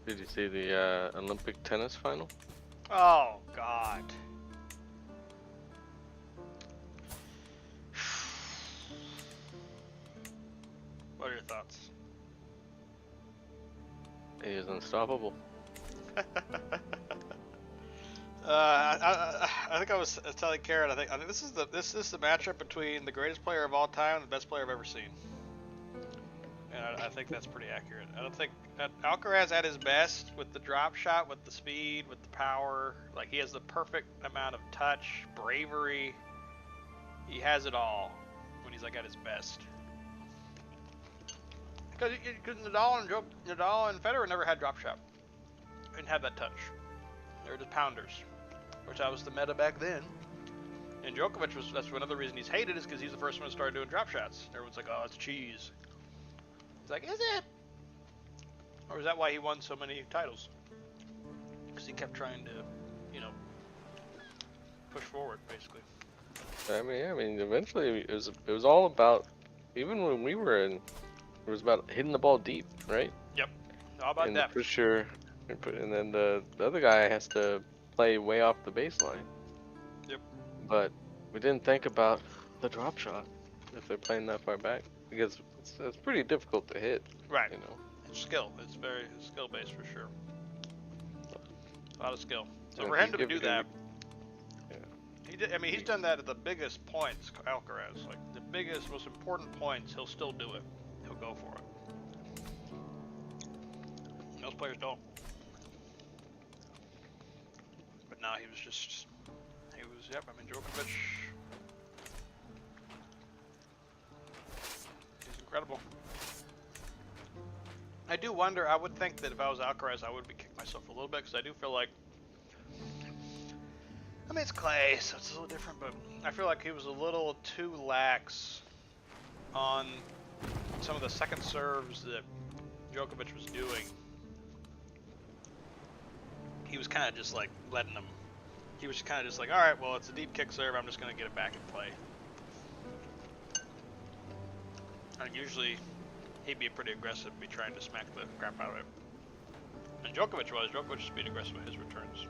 Did you see the Olympic tennis final? Oh God. What are your thoughts? He is unstoppable. I think I was telling Karen. I think this is the matchup between the greatest player of all time and the best player I've ever seen. And I think that's pretty accurate. I don't think Alcaraz at his best with the drop shot, with the speed, with the power. Like he has the perfect amount of touch, bravery. He has it all when he's like at his best. Because Nadal and Federer never had drop shot. Didn't have that touch. They were just pounders, which that was the meta back then. And Djokovic that's another reason he's hated is because he's the first one to start doing drop shots. Everyone's like, oh, it's cheese. It's like, is it? Or is that why he won so many titles? Because he kept trying to, push forward, basically. I mean, eventually it was all about. Even when we were in, it was about hitting the ball deep, right? Yep. All about and depth. The pusher, and then the other guy has to play way off the baseline. Yep. But we didn't think about the drop shot if they're playing that far back, because it's pretty difficult to hit. Right. You know. It's skill. It's very skill based for sure. A lot of skill. So And for if him you to do that, yeah. he did. I mean, he's done that at the biggest points. Alcaraz, like the biggest, most important points, he'll still do it. He'll go for it. Most players don't. But now he was. Yep. I mean, Djokovic. He's incredible. I do wonder. I would think that if I was Alcaraz, I would be kicking myself a little bit because I do feel like. I mean, it's clay, so it's a little different, but I feel like he was a little too lax on some of the second serves that Djokovic was doing. He was kind of just like letting them. He was kind of just like, all right, well, it's a deep kick serve. I'm just going to get it back and play. And usually, he'd be pretty aggressive, be trying to smack the crap out of it. And Djokovic was being aggressive with his returns.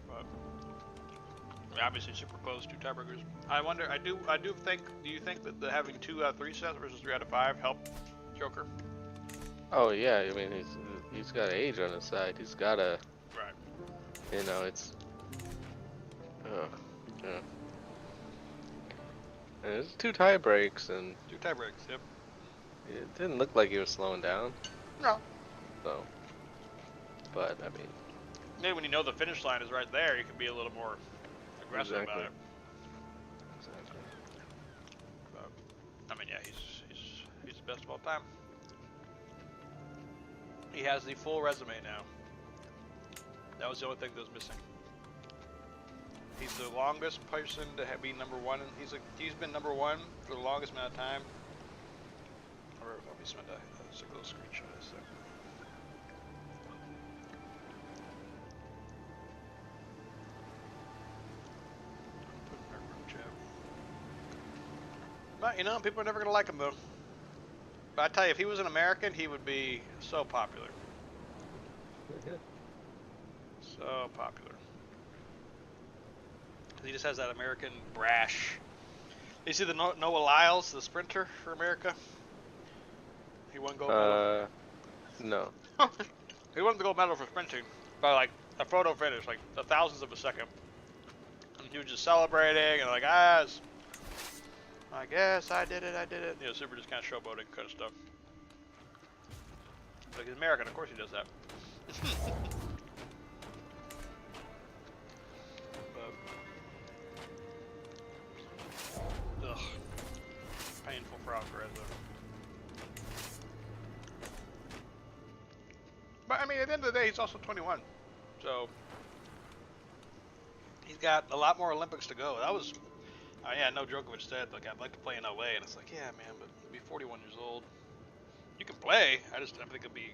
But obviously, super close, 2 tiebreakers. I wonder. I do think. Do you think that having 2 out of 3 sets versus 3 out of 5 helped Joker? Oh yeah, I mean he's got age on his side. He's got a. Right. You know, it's. Yeah. And there's 2 tie breaks, and 2 tie breaks. Yep. it didn't look like he was slowing down. No. So. But I mean. Maybe when you know the finish line is right there, you can be a little more aggressive Exactly. about it. Exactly. But, I mean, yeah, he's the best of all time. He has the full resume now. That was the only thing that was missing. He's the longest person to be number 1, and he's been number 1 for the longest amount of time. Or let me send a little screenshot of this thing. Put in our group chat. But people are never gonna like him though. But I tell you, if he was an American, he would be so popular. So popular. He just has that American brash. You see the Noah Lyles, the sprinter for America? He won gold medal. No. He won the gold medal for sprinting by like a photo finish, like the thousandths of a second. And he was just celebrating and like, I guess I did it. Super just kind of showboating kind of stuff. Like he's American, of course he does that. Ugh. Painful for Alcaraz though. But I mean, at the end of the day, he's also 21, so he's got a lot more Olympics to go. That was, I know Djokovic said like I'd like to play in LA, and it's like, yeah, man, but you'll be 41 years old. You can play. I think it'd be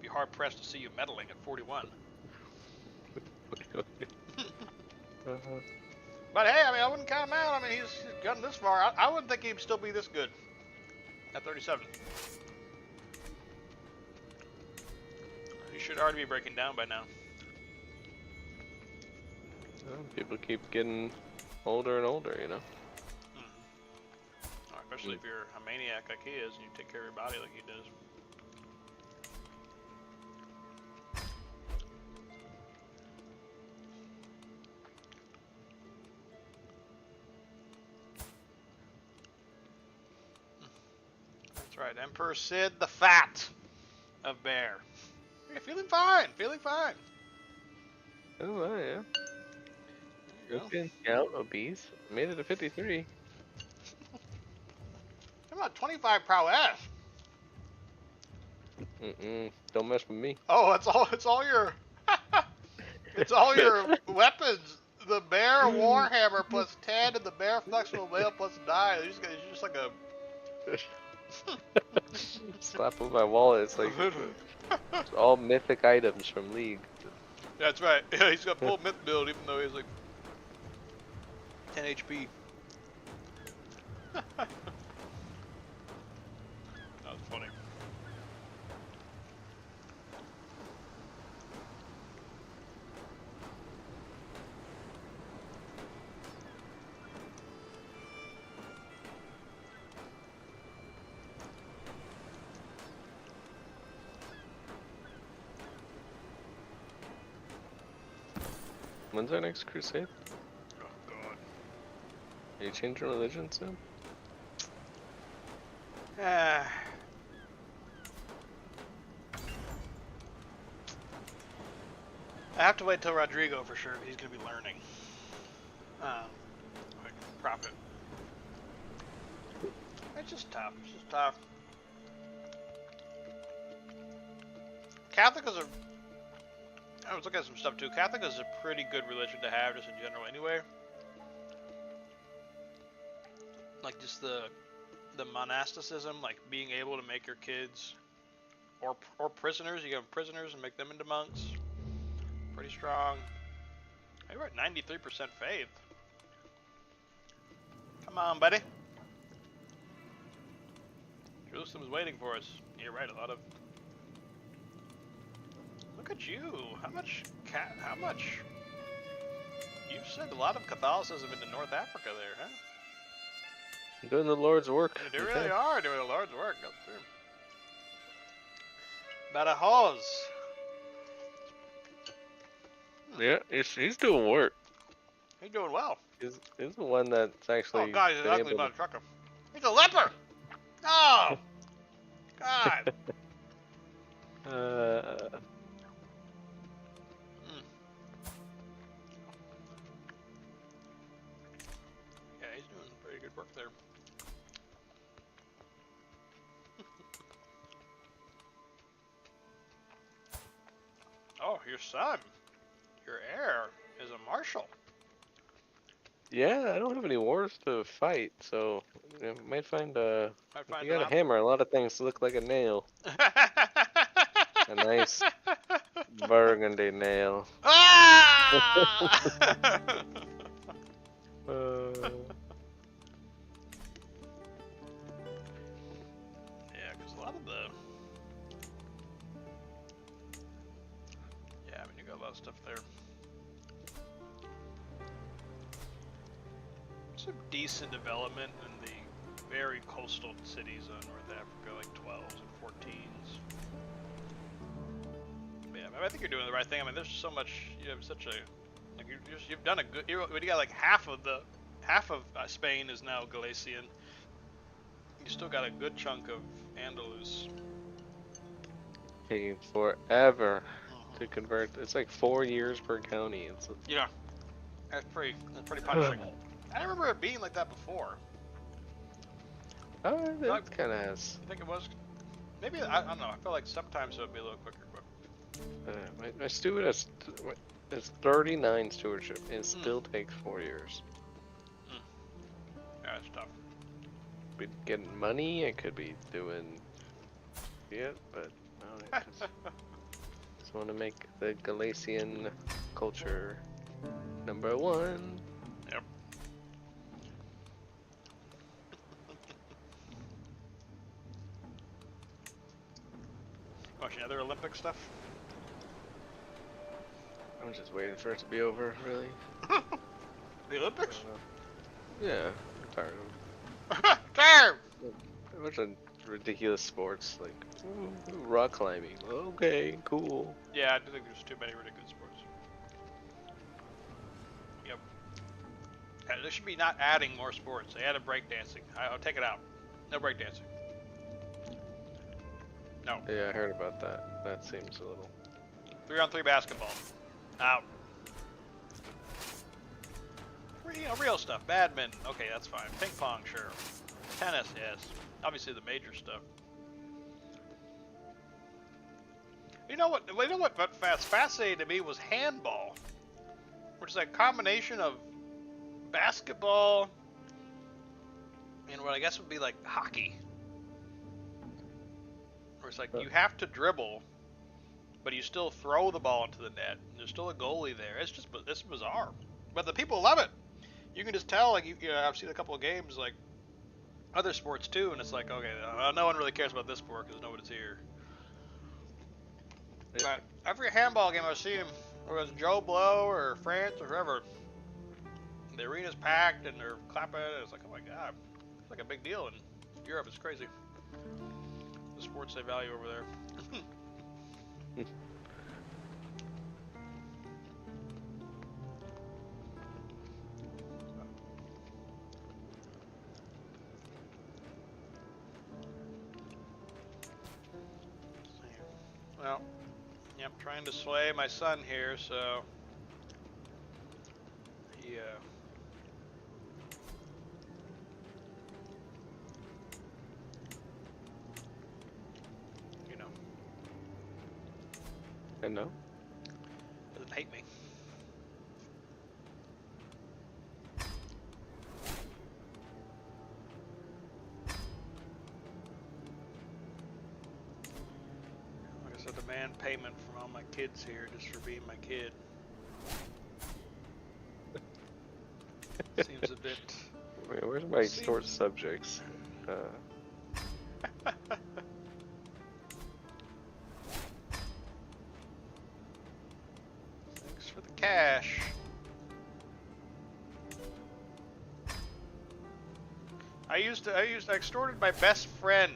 hard pressed to see you medaling at 41. But hey, I mean, I wouldn't count him out. I mean, he's gotten this far. I wouldn't think he'd still be this good at 37. You should already be breaking down by now. Well, people keep getting older and older, you know. Oh, especially if you're a maniac like he is, and you take care of your body like he does. That's right, Emperor Sid the Fat of Bear. You're feeling fine, feeling fine. Oh, yeah. There you go. Looking out, obese. Made it to 53. How about 25 prowess? Don't mess with me. Oh, it's all your it's all your weapons. The bear warhammer plus 10 and the bear flexible mail plus 9. It's just like a Slap with my wallet. It's like it's all mythic items from League. That's right. Yeah, he's got full myth build even though he's like 10 HP. That was funny. When's our next crusade? Oh god. Are you changing religion soon? I have to wait till Rodrigo for sure. He's gonna be learning. Like profit. It's just tough. It's just tough. Catholic is a. I was looking at some stuff too. Catholic is a pretty good religion to have, just in general, anyway. Like just the monasticism, like being able to make your kids or prisoners. You have prisoners and make them into monks. Pretty strong. Hey, we're at 93% faith. Come on, buddy. Jerusalem's waiting for us. You're right. A lot of. Look at you. How much? You've sent a lot of Catholicism into North Africa there, huh? I'm doing the Lord's work. You really are doing the Lord's work. That's true. Badajoz. Yeah, he's doing work. He's doing well. He's the one that's actually. Oh God, he's ugly, not a trucker. He's a leper. Oh, God. Yeah, he's doing pretty good work there. Oh, your son, your heir, is a marshal. Yeah, I don't have any wars to fight, so I might find a. Might You got a hammer. A lot of things look like a nail. A nice burgundy nail. Ah! Yeah, because a lot of the. Yeah, I mean, you got a lot of stuff there. Some decent development in the very coastal cities of North Africa, like 12s and 14s. But yeah, I think you're doing the right thing. I mean, there's so much. You have such a like you've done a good. You got like half of Spain is now Galician. You still got a good chunk of Andalus. Taking forever to convert. It's like 4 years per county. Yeah, that's pretty punishing. I don't remember it being like that before. Oh, it kind of has. I think it was. Maybe I don't know. I feel like sometimes it would be a little quicker, but My steward has 39 stewardship, and it still takes 4 years. Yeah, it's tough. Be getting money. I could be doing it, but no, I just want to make the Galician culture #1. Yep. Watching other Olympic stuff? I'm just waiting for it to be over, really. The Olympics? Yeah, I'm tired of Damn! them. A bunch of ridiculous sports, like ooh, rock climbing. Okay, cool. Yeah, I do think there's too many really good sports. Yep. They should be not adding more sports. They added breakdancing. I'll take it out. No breakdancing. No. Yeah, I heard about that. That seems a little. 3-on-3 basketball. Out. Real stuff. Badminton. Okay, that's fine. Ping pong, sure. Tennis, yes. Obviously the major stuff. You know what? What's fascinating to me was handball, which is a combination of basketball and what I guess would be like hockey. Where it's like you have to dribble, but you still throw the ball into the net. There's still a goalie there. It's bizarre, but the people love it. You can just tell. Like I've seen a couple of games like other sports too, and it's like okay, no one really cares about this sport because nobody's here. But every handball game I've seen, whether it's Joe Blow or France or whoever, the arena's packed and they're clapping. It's like, oh my god, it's like a big deal in Europe. It's crazy. The sports they value over there. Well, yeah, I'm trying to sway my son here, so he, you know, I know. doesn't hate me. Like I said, demand payment from all my kids here just for being my kid. Seems a bit. Wait, where's my stored subjects? Thanks for the cash. I extorted my best friend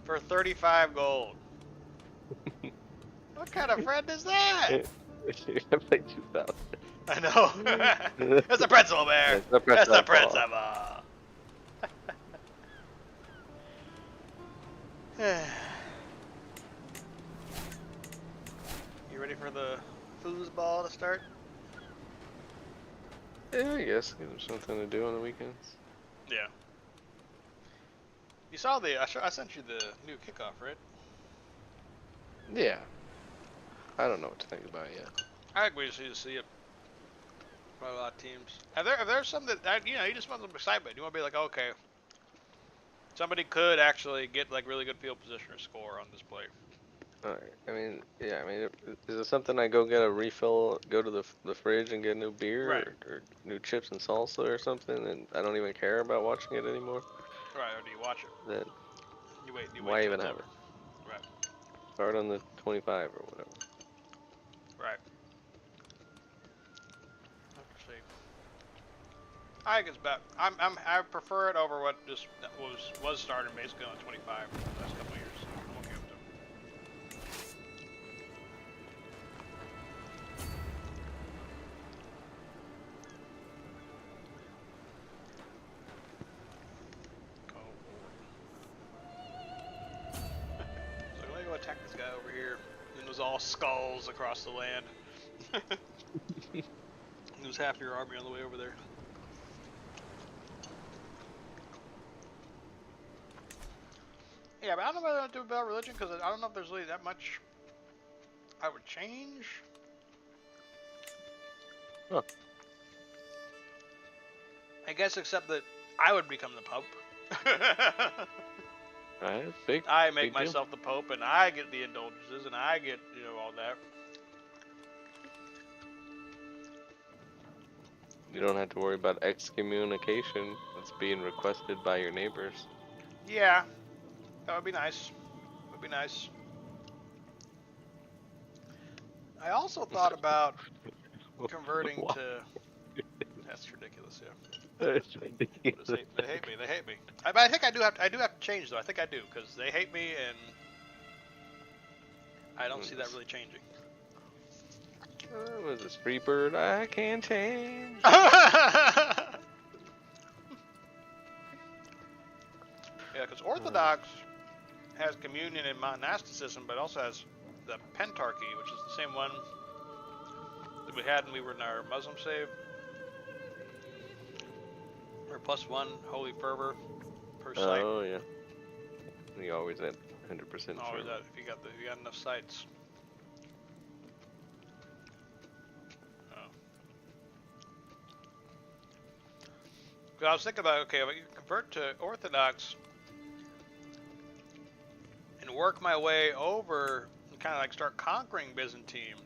for 35 gold. What kind of friend is that? You have like 2,000. I know. It's a pretzel bear. It's a pretzel. It's a pretzel ball. You ready for the foosball to start? Yeah, I guess there's something to do on the weekends. Yeah. You saw I sent you the new kickoff, right? Yeah. I don't know what to think about it yet. I think we just need to see it. By a lot of teams. If there's some that you just want some excitement. You want to be like, okay, somebody could actually get like really good field position or score on this play. Alright, I mean, yeah, I mean, is it something I go get a refill, go to the fridge and get new beer Right. or new chips and salsa or something, and I don't even care about watching it anymore? Right, or do you watch it? Then You wait why till even it's have over. it? Right. Start on the 25 or whatever. Right. Let's see. I think it's better. I prefer it over what just was starting basically on 25 for the last couple of years. I'm okay with it. So let me go attack this guy over here. And there's all skulls across the land. Lose half your army on the way over there. Yeah, but I don't know what to do about religion because I don't know if there's really that much I would change. Huh. I guess except that I would become the Pope. Alright, big. I make big deal. myself the Pope and I get the indulgences and I get, all that. You don't have to worry about excommunication that's being requested by your neighbors. Yeah, that would be nice. Would be nice. I also thought about converting Wow, to. That's ridiculous. Yeah. that's They ridiculous. hate, they hate me. They hate me. But I think I do have to change though. I think I do because they hate me, and I don't see that really changing. Was this free bird? I can change. Yeah, because Orthodox has communion and monasticism, but also has the pentarchy, which is the same one that we had when we were in our Muslim save. Or +1 holy fervor per site. Oh yeah. We always at 100% Always sure. that if you got enough sites. Because I was thinking about, okay, if I convert to Orthodox and work my way over and kind of like start conquering Byzantine.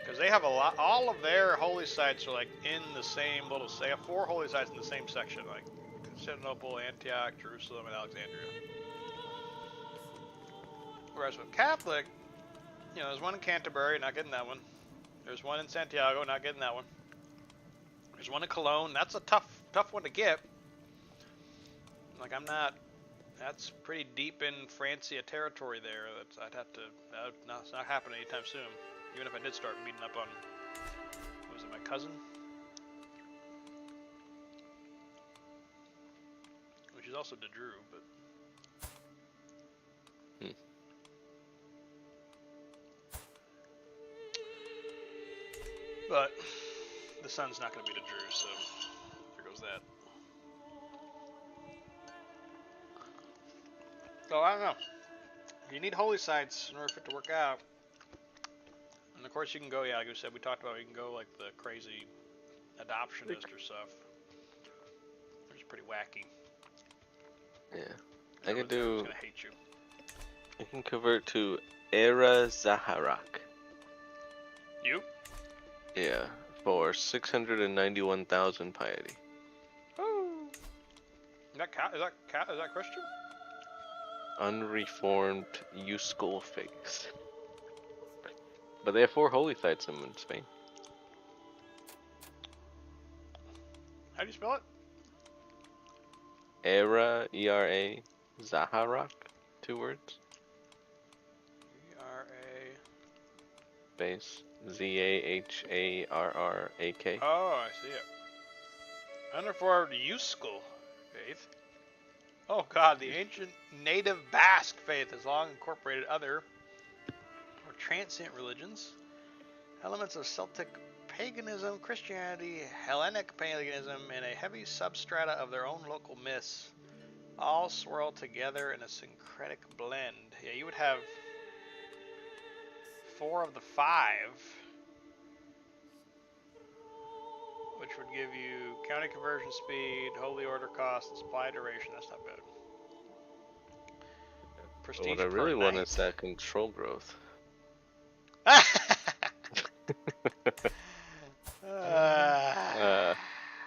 Because they have a lot, all of their holy sites are like in the same little, they have 4 holy sites in the same section, like Constantinople, Antioch, Jerusalem, and Alexandria. Whereas with Catholic, you know, there's one in Canterbury, not getting that one. There's one in Santiago, not getting that one. There's one in Cologne. That's a tough one to get. Like, I'm not. That's pretty deep in Francia territory there. I'd have to. No, it's not happening anytime soon. Even if I did start meeting up on. What was it, my cousin? Which is also Drew, but. But the sun's not going to be Drew, so there goes that. So I don't know. You need holy sites in order for it to work out. And of course you can go, yeah, like we said, we talked about, you can go like the crazy adoptionist or stuff. Which is pretty wacky. Yeah. I could do. Everyone's gonna hate you. I can convert to Era Zaharak. You? Yeah, for 691,000 piety. Ooh. Is that Christian? Unreformed Euskal faith. But they have 4 holy sites in Spain. How do you spell it? Era, E-R-A, Zaharak, 2 words. E-R-A. Space, Z-A-H-A-R-R-A-K. Oh, I see it. Unreformed Euskal faith. Oh god, the ancient native Basque faith has long incorporated other or transient religions, elements of Celtic paganism, Christianity, Hellenic paganism, and a heavy substrata of their own local myths, all swirled together in a syncretic blend. Yeah, you would have 4 of the 5, which would give you county conversion speed, holy order cost, and supply duration. That's not bad. Prestige What I really want night. is that control growth.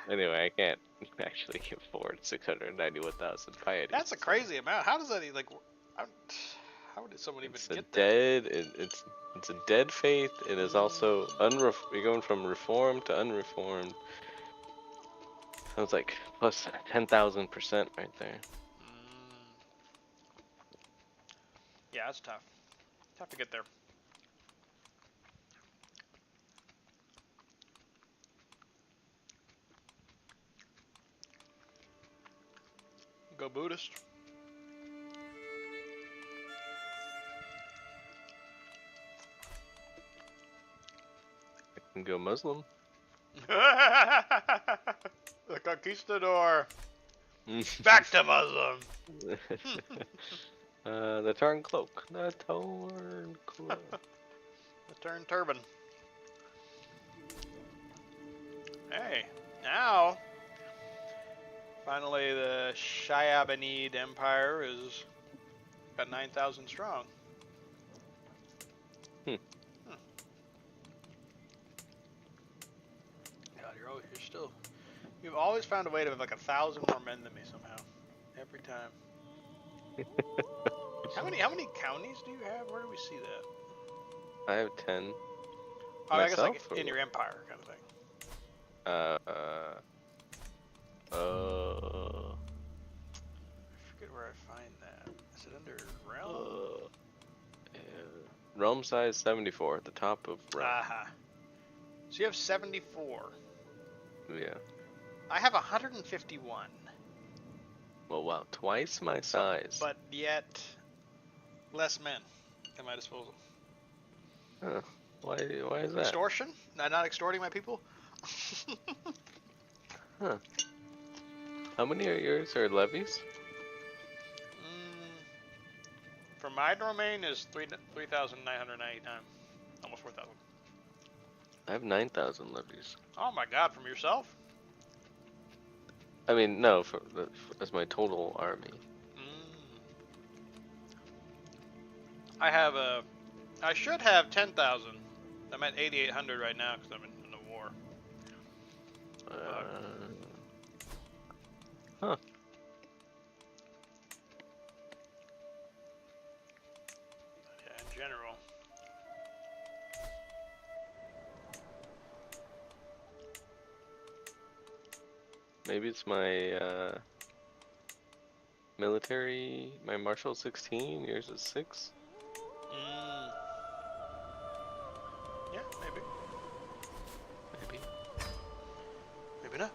Anyway, I can't actually afford 691,000 piety. That's a crazy amount. How does that like? How would someone even It's get a that? it's a dead faith. It is also you're going from reformed to unreformed. So it's like plus 10,000% right there. Yeah, that's tough. Tough to get there. Go Buddhist. I can go Muslim. The conquistador. Back to Muslim. The Tarn cloak. The Tarn cloak. The turn turban. Hey, now finally the Shayabanid Empire is got 9,000 strong. God, you're still. You've always found a way to have like 1,000 more men than me somehow. Every time. How many counties do you have? Where do we see that? I have 10. I guess like Myself, or in your what? empire kind of thing. I forget where I find that. Is it under realm? Yeah. Realm size 74 at the top of realm. Aha. So you have 74. Yeah. I have 151. Well, wow, twice my size. But yet, less men at my disposal. Huh. Why is that? Extortion? Not extorting my people? Huh. How many are yours or levies? For my domain is 3,999. Almost 4,000. I have 9,000 levies. Oh my god, from yourself? I mean, no, as my total army. I should have 10,000. I'm at 8,800 right now because I'm in the war. Huh. Yeah, in general. Maybe it's my military, my martial 16, yours is 6? Yeah, maybe. Maybe. Maybe not.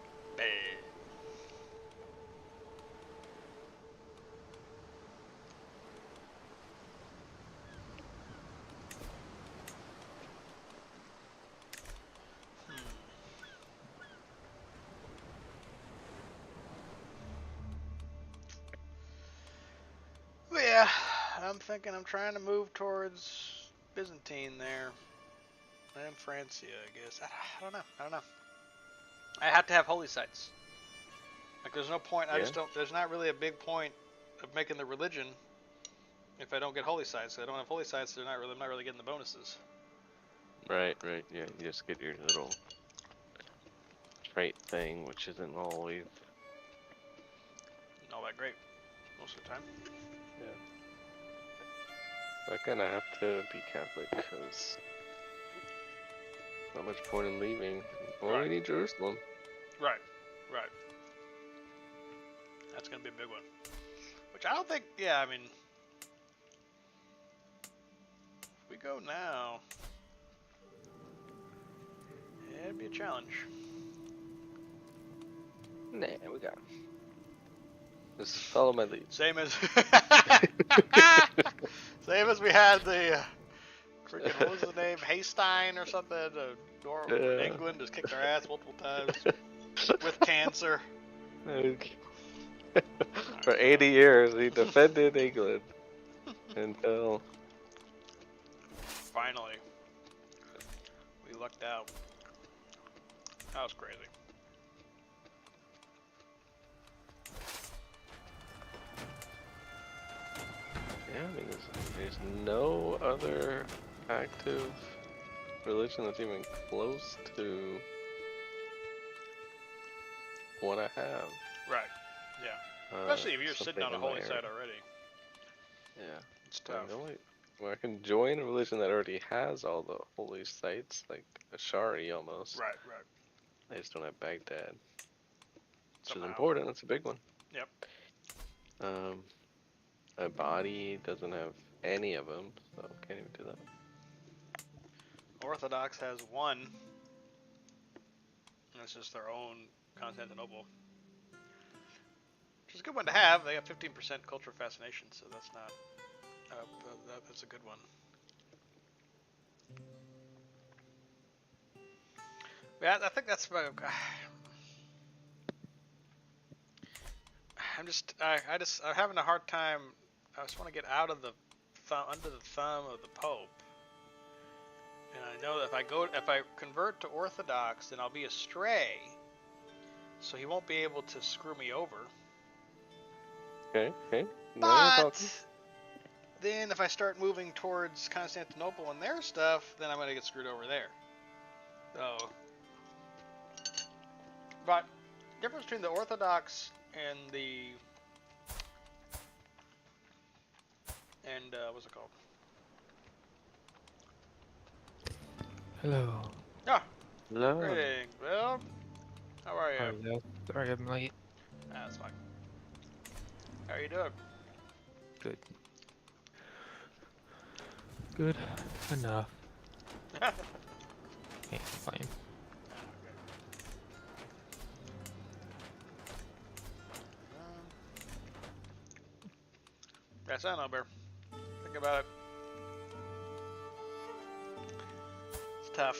Well, yeah, I'm thinking I'm trying to move towards Byzantine there. And Francia, I guess. I don't know. I have to have holy sites. Like, there's no point. I just don't. There's not really a big point of making the religion if I don't get holy sites. If I don't have holy sites, I'm not really getting the bonuses. Right, yeah, you just get your little trait thing, which isn't always All that great most of the time. Yeah. I kinda have to be Catholic, because not much point in leaving. Well, we need Jerusalem. Right. That's gonna be a big one. Which I don't think. Yeah, I mean, if we go now, yeah, it'd be a challenge. Nah, we got it. Just follow my lead. Same as same as we had the freaking, what was the name, Haystein or something. England just kicked our ass multiple times with cancer. For 80 years, he defended England until finally we lucked out. That was crazy. yeah, I mean, there's no other active religion that's even close to what I have. Right. Yeah. Especially if you're sitting on a holy site already. Yeah. It's tough. Well, I can join a religion that already has all the holy sites, like Ashari almost. Right. I just don't have Baghdad. Which is Somehow. important, that's a big one. Yep. My body doesn't have any of them, so can't even do that. Orthodox has one. And it's just their own Constantinople. Which is a good one to have. They have 15% cultural fascination, so that's not. That's a good one. Yeah, I think that's my. I'm having a hard time. I just want to get out of under the thumb of the Pope. And I know that if I convert to Orthodox, then I'll be astray. So he won't be able to screw me over. Okay. But then if I start moving towards Constantinople and their stuff, then I'm going to get screwed over there. So, but the difference between the Orthodox and what's it called? Hello. Ah, No. greetings, Bill. How are you? Sorry, Dad. Sorry I'm late. That's fine. How are you doing? Good. Good enough. Can't complain. Yes, I know, Bear. Think about it. It's tough.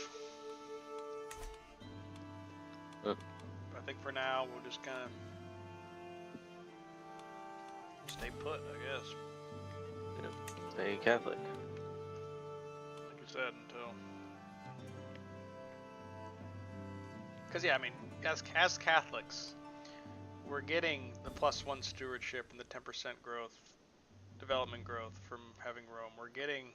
Uh. But I think for now, we'll just kind of stay put, I guess. Stay Catholic. Like you said, until. Because, yeah, I mean, as Catholics, we're getting the +1 stewardship and the 10% growth, development growth from having Rome. We're getting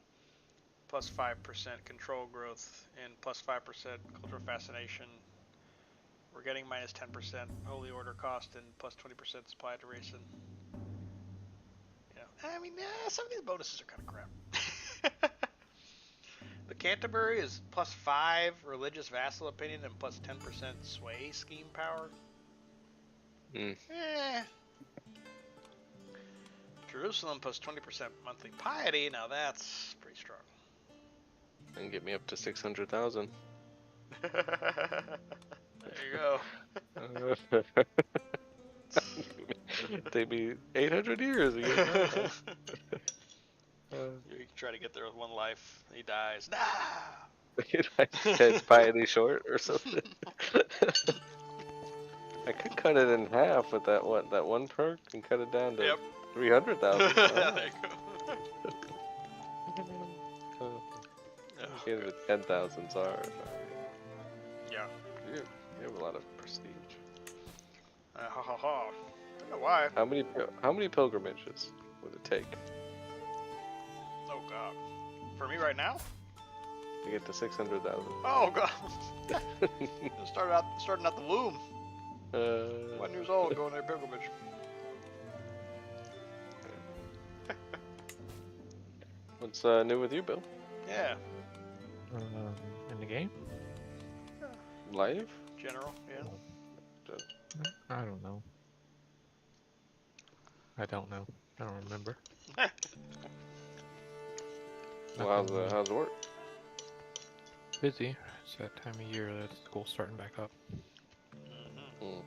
+5% control growth and +5% cultural fascination. We're getting -10% Holy Order cost and +20% supply duration. You know, I mean, some of these bonuses are kind of crap. The Canterbury is +5 religious vassal opinion and +10% sway scheme power. Mm. Jerusalem +20% monthly piety. Now that's pretty strong. And get me up to 600,000. There you go. Take me 800 years to get that. You can try to get there with one life. He dies. Nah. Like said piety short or something. I could cut it in half with that one perk and cut it down to Yep. 300,000. There you go. Get it at 10,000. Sorry. Yeah. You have a lot of prestige. Ha ha ha. I don't know why. How many pilgrimages would it take Oh god. For me right now? to get to 600,000? Oh god. Starting out the womb. 1 years old going there pilgrimage. What's new with you, Bill? Yeah. In the game? Life? General, yeah. I don't know. I don't know. I don't remember. Well, how's work? Busy. It's that time of year that school's starting back up. Mm.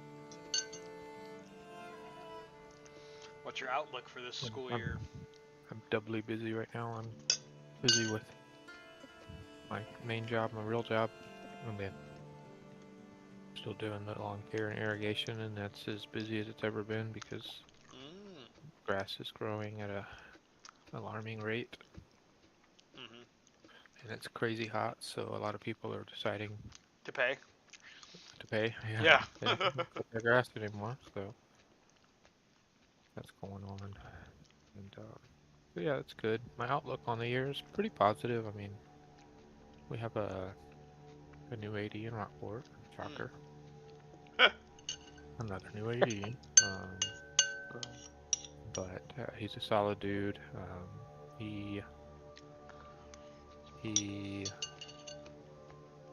What's your outlook for this school year? I'm doubly busy right now. I'm busy with my main job, my real job. I'm still doing the lawn care and irrigation, and that's as busy as it's ever been because grass is growing at a alarming rate. And it's crazy hot, so a lot of people are deciding To pay? to pay. Yeah. They don't cut their grass anymore, so that's going on. And but yeah, it's good. My outlook on the year is pretty positive. I mean, we have a new AD in Rockport. Shocker. Another new AD. But he's a solid dude. He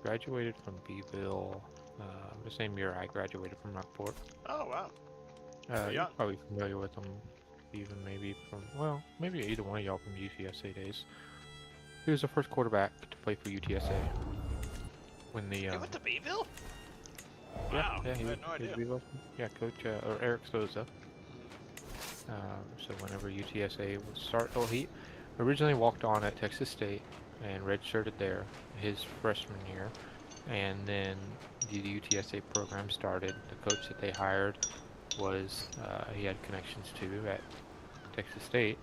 graduated from Beeville the same year I graduated from Rockport. Oh wow. You're probably familiar with him, even maybe from, well, maybe either one of y'all from UTSA days. He was the first quarterback to play for UTSA when the. He went to Beeville? Yeah, Wow. yeah, he I was, had no idea. Beeville. Yeah, coach or Eric Souza. So whenever UTSA would start, well, he originally walked on at Texas State and redshirted there his freshman year, and then the UTSA program started. The coach that they hired was he had connections to at Texas State,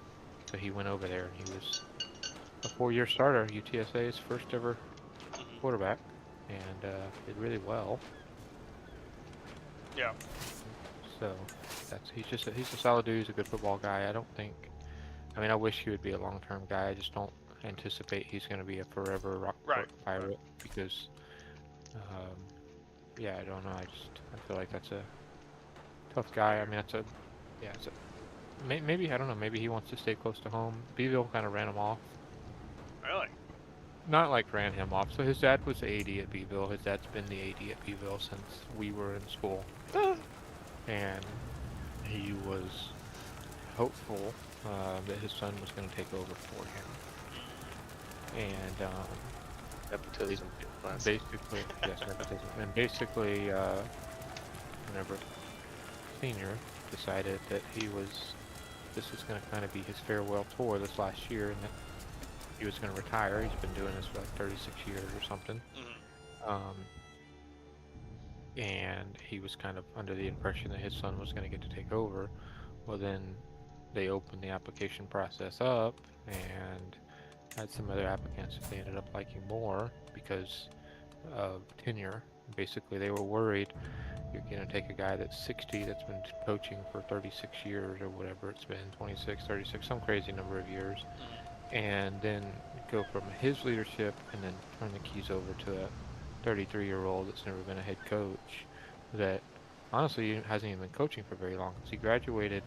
so he went over there and he was a 4-year starter, UTSA's first ever quarterback, and did really well. Yeah. So he's a solid dude. He's a good football guy. I mean, I wish he would be a long-term guy. I just don't anticipate he's going to be a forever Rockport Pirate because, yeah, I don't know. I feel like that's a tough guy. I mean, maybe I don't know. Maybe he wants to stay close to home. Beeville kind of ran him off. Really? not like ran him off. So his dad was the AD at Beeville. His dad's been the AD at Beeville since we were in school, and he was hopeful that his son was going to take over for him. And Nepotism. Classic. basically, yes, nepotism. And basically, whenever senior decided that this was going to kind of be his farewell tour this last year, and that he was going to retire. He's been doing this for like 36 years or something. And he was kind of under the impression that his son was going to get to take over. Well, then they opened the application process up and had some other applicants that they ended up liking more because of tenure. Basically, they were worried you're going to take a guy that's 60 that's been coaching for 36 years or whatever it's been, 26, 36, some crazy number of years, and then go from his leadership and then turn the keys over to a 33-year-old that's never been a head coach that honestly hasn't even been coaching for very long. Because he graduated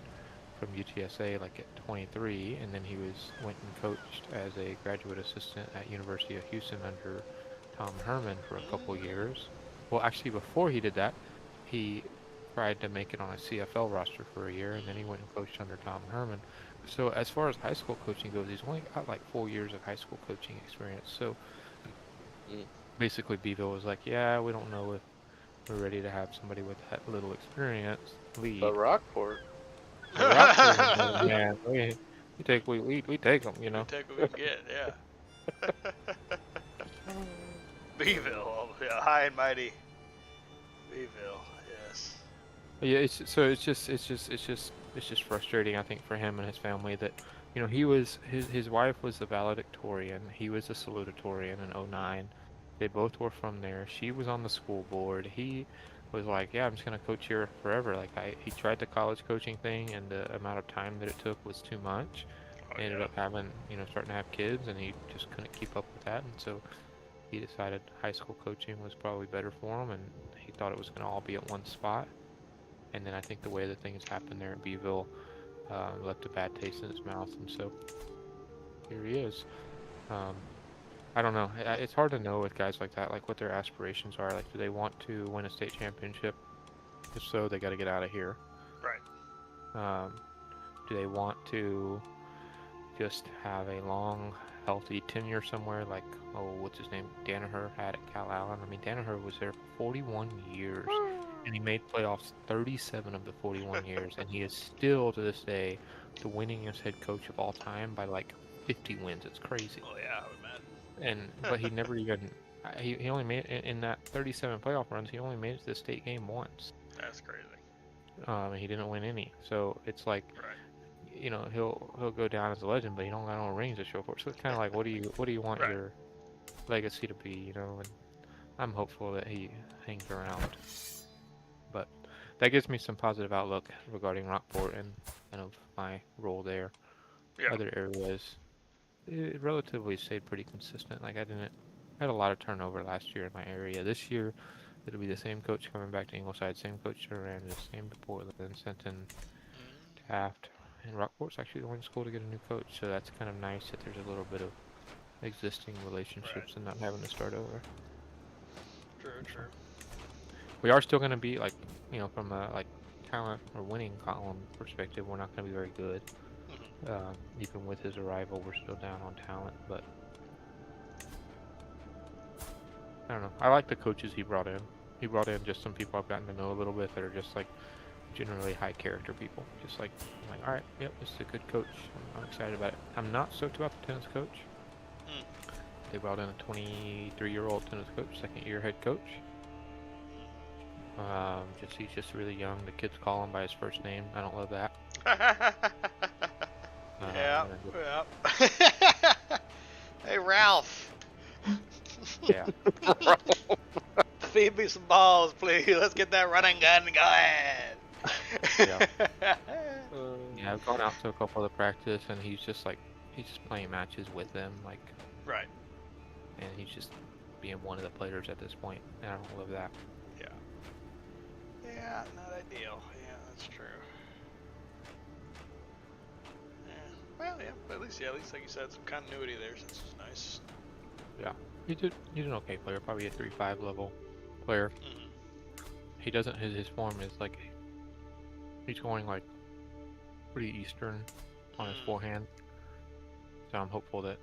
from UTSA like at 23, and then he went and coached as a graduate assistant at University of Houston under Tom Herman for a couple years. Well, actually, before he did that, he tried to make it on a CFL roster for a year, and then he went and coached under Tom Herman. So as far as high school coaching goes, he's only got like 4 years of high school coaching experience. So basically, Beeville was like, yeah, we don't know if we're ready to have somebody with that little experience lead. But Rockport. Man, we take them, you know. We take what we can get, yeah. Beeville, yeah, high and mighty. Beeville, yes. Yeah, it's just frustrating, I think, for him and his family that, you know, his wife was the valedictorian, he was a salutatorian in '09. They both were from there. She was on the school board. He was like, yeah, I'm just gonna coach here forever. Like he tried the college coaching thing, and the amount of time that it took was too much. He ended up having, starting to have kids, and he just couldn't keep up with that, and so he decided high school coaching was probably better for him, and he thought it was going to all be at one spot. And then I think the way that things happened there in Beeville left a bad taste in his mouth, and so here he is. I don't know. It's hard to know with guys like that, like what their aspirations are. Like, do they want to win a state championship? If so, they got to get out of here. Right. Do they want to just have a long, healthy tenure somewhere like, what's his name, Danaher had at Cal Allen? I mean, Danaher was there for 41 years, and he made playoffs 37 of the 41 years, and he is still, to this day, the winningest head coach of all time by like 50 wins. It's crazy. Oh yeah, I would imagine. But he never even, he only made, in that 37 playoff runs, he only made it to the state game once. That's crazy. And he didn't win any. So it's like, Right. He'll go down as a legend, but he don't got no rings to show for it. So it's kind of like, what do you want Right. your legacy to be? And I'm hopeful that he hangs around. But that gives me some positive outlook regarding Rockport and kind of my role there. Yeah. Other areas, it relatively stayed pretty consistent. Like I had a lot of turnover last year in my area. This year, it'll be the same coach coming back to Ingleside, same coach to Ramsey, same to Portland, Senton, Taft. And Rockport's actually the only school to get a new coach, so that's kind of nice that there's a little bit of existing relationships and not having to start over. True. We are still going to be like, from a like talent or winning column perspective, we're not going to be very good. Even with his arrival, we're still down on talent, but I don't know. I like the coaches he brought in. He brought in just some people I've gotten to know a little bit that are just like generally high character people. Just like, I'm like, all right, yep, this is a good coach. I'm excited about it. I'm not stoked about the tennis coach. They brought in a 23-year-old tennis coach, second-year head coach. He's just really young. The kids call him by his first name. I don't love that. Yeah. Hey, Ralph. Yeah. Feed me some balls, please. Let's get that running gun going. Yeah. Yeah, I've gone out to a couple of the practice, and he's just playing matches with them, like. Right. And he's just being one of the players at this point, and I don't love that. Yeah, not ideal. Yeah, that's true. Yeah. Well, yeah, but at least like you said, some continuity there, so this is nice. Yeah, he's an okay player, probably a 3-5 level player. Mhm. He doesn't his form is like he's going like pretty eastern on his Mm. forehand. So I'm hopeful that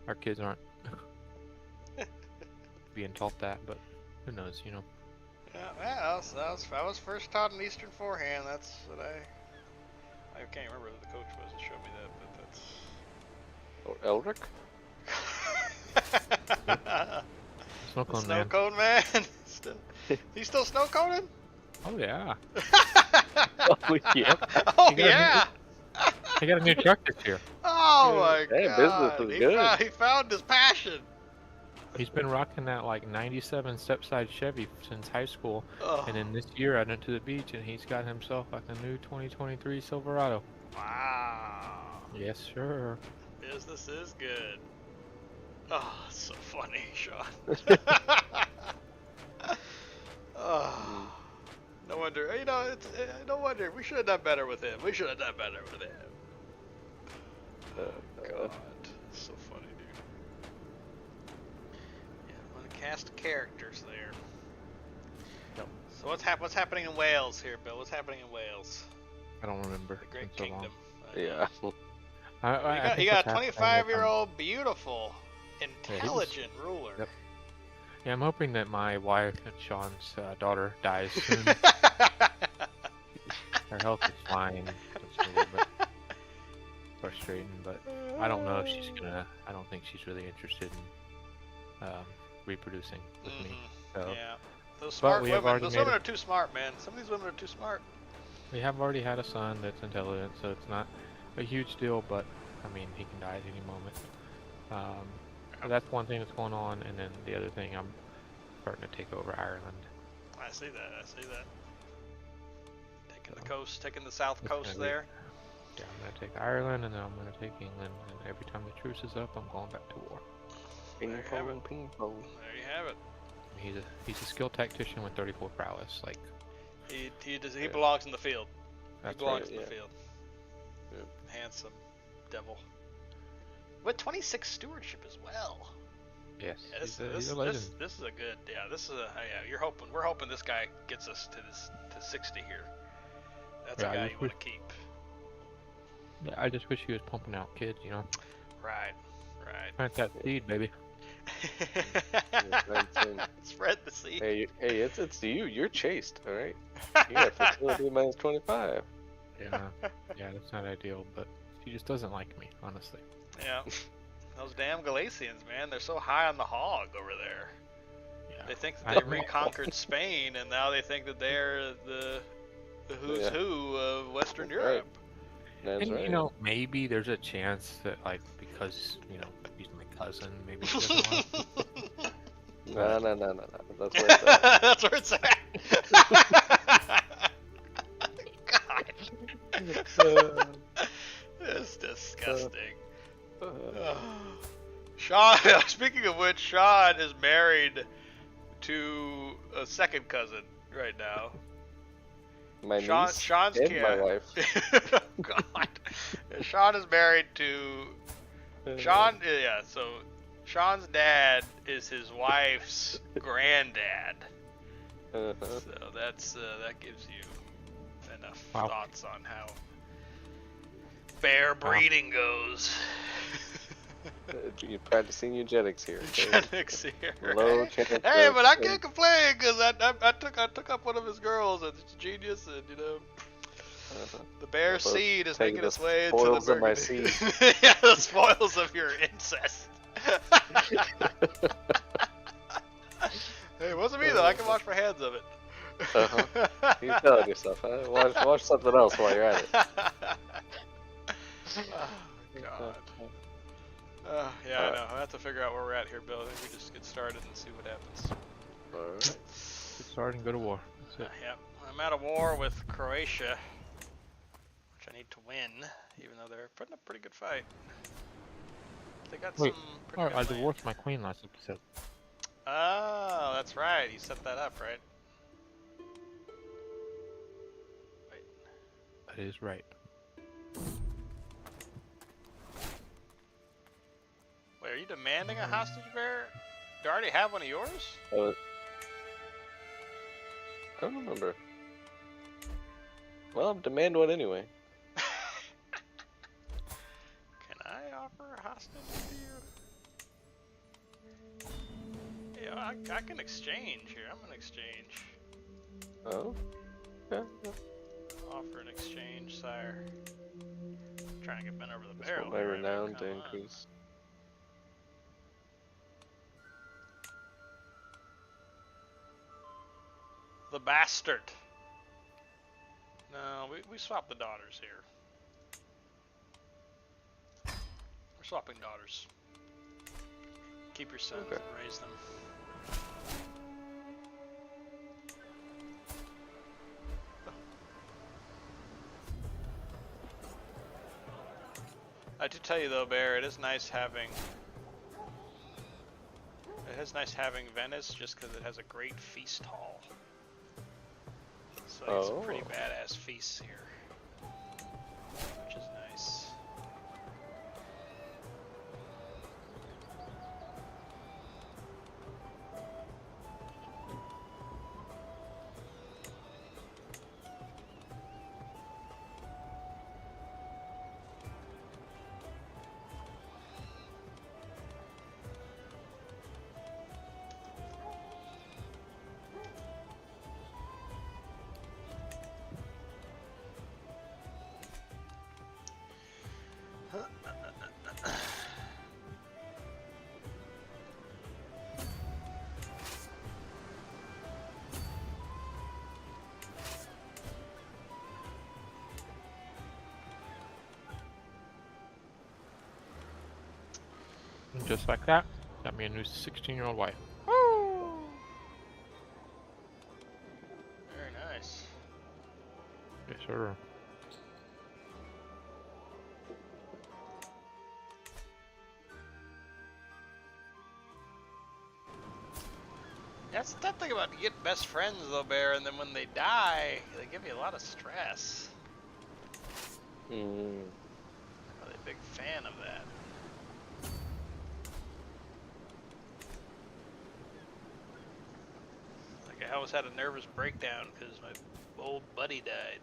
our kids aren't being taught that, but who knows, you know. Yeah, I was first taught an Eastern forehand. That's what I can't remember who the coach was that showed me Or Elric? that, but Snow the cone snow man. cone man. Still, he's still snow coning? Oh yeah. Oh, yeah. Oh He got a new, yeah. he got a new truck this year. Oh my Hey, god. business is good. He found his passion. He's been rocking that like 97 step-side Chevy since high school. Oh, And then this year I went to the beach and he's got himself like a new 2023 Silverado. wow. Yes, sir. Business is good. Oh, it's so funny, Sean. Oh, no wonder. You know, it's no wonder. We should have done better with him. We should have done better with him. God, so funny, dude. Yeah, I'm gonna cast characters there. Yep. So what's happening in Wales here, Bill? What's happening in Wales? I don't remember. The Great It's been so long. Kingdom. Yeah. You got a 25-year-old, beautiful, was- intelligent ruler. Yep. Yeah, I'm hoping that my wife and Sean's daughter dies soon. Her health is fine. It's a little bit frustrating, but I don't know if she's gonna. I don't think she's really interested in reproducing with me. So Yeah. Those But smart we have women. already Those made women it. are too smart, man. Some of these women are too smart. we have already had a son that's intelligent, so it's not a huge deal. But I mean, he can die at any moment. So that's one thing that's going on, and then the other thing, I'm starting to take over Ireland. I see that. I see that. Taking the So, coast, taking the south it's coast gonna be- there. Yeah, I'm gonna take Ireland, and then I'm gonna take England, and every time the truce is up, I'm going back to war. Ping There you have pong, it. ping pong. There you have it. He's a skilled tactician with 34 prowess. Like He belongs in the field. He that's belongs right. in the yeah. field. Yep. Handsome devil. With 26 stewardship as well. Yes, Yeah, he's a legend. this is a good. Yeah, this is a. Yeah, we're hoping this guy gets us to 60 here. That's Yeah, a I guy just you want to keep. Yeah, I just wish he was pumping out kids, you know. Right. Right. Plant that seed, baby. Spread the seed. Hey, it's you. You're chased, all right? You got fertility minus 25. Yeah, yeah, that's not ideal, but she just doesn't like me, honestly. Yeah. Those damn Galatians, man, they're so high on the hog over there. Yeah. They think I that they know. reconquered Spain, and now they think that they're the who's Yeah. who of Western Right. Europe. That's And right. you know, maybe there's a chance that, like, because you know he's my cousin, maybe he doesn't want. No. That's where it's at. That's where it's at. God. It's disgusting. Sean, speaking of which, Sean is married to a second cousin right now. My Sean, niece Sean's and kid. my wife. God. Sean is married to Sean. Yeah, so Sean's dad is his wife's granddad. Uh-huh. So that gives you enough Wow. thoughts on how fair breeding goes. You're practicing eugenics here. Okay? Eugenics here. Low chance Hey, of- but I can't complain because I took up one of his girls and it's a genius, and you know the bear Both seed is take making the its way into the spoils of my Burgundy. seed. Yeah, the spoils of your incest. Hey, it wasn't me though. I can wash my hands of it. Uh-huh. You're telling yourself, huh? Watch something else while you're at it. Oh, God. Yeah, I know. I have to figure out where we're at here, Bill. I think we just get started and see what happens. Alright. Get started and go to war. That's it. Yep. I'm at a war with Croatia, which I need to win, even though they're putting up a pretty good fight. They got Wait, some pretty Oh, good I land. divorced my queen last episode. Oh, that's right. You set that up, right? Wait. That is right. Wait, are you demanding a hostage bear? Do I already have one of yours? I don't remember. Well, demand one anyway. Can I offer a hostage to you? Yeah, I can exchange here. I'm gonna exchange. Oh? Yeah. Offer an exchange, sire. I'm trying to get bent over the Just barrel want my here, Raven. renown to Come on. increase. The bastard. No, we swap the daughters here. We're swapping daughters. Keep your sons Okay. and raise them. I do tell you though, Bear, it is nice having Venice just because it has a great feast hall. So it's some pretty badass feasts here, which is nice. And just like that, got me a new 16-year-old wife. Woo! Very nice. Yes, sir. That's the tough thing about getting best friends though, Bear, and then when they die, they give you a lot of stress. Hmm. I'm really a big fan of that. Like I always had a nervous breakdown because my old buddy died.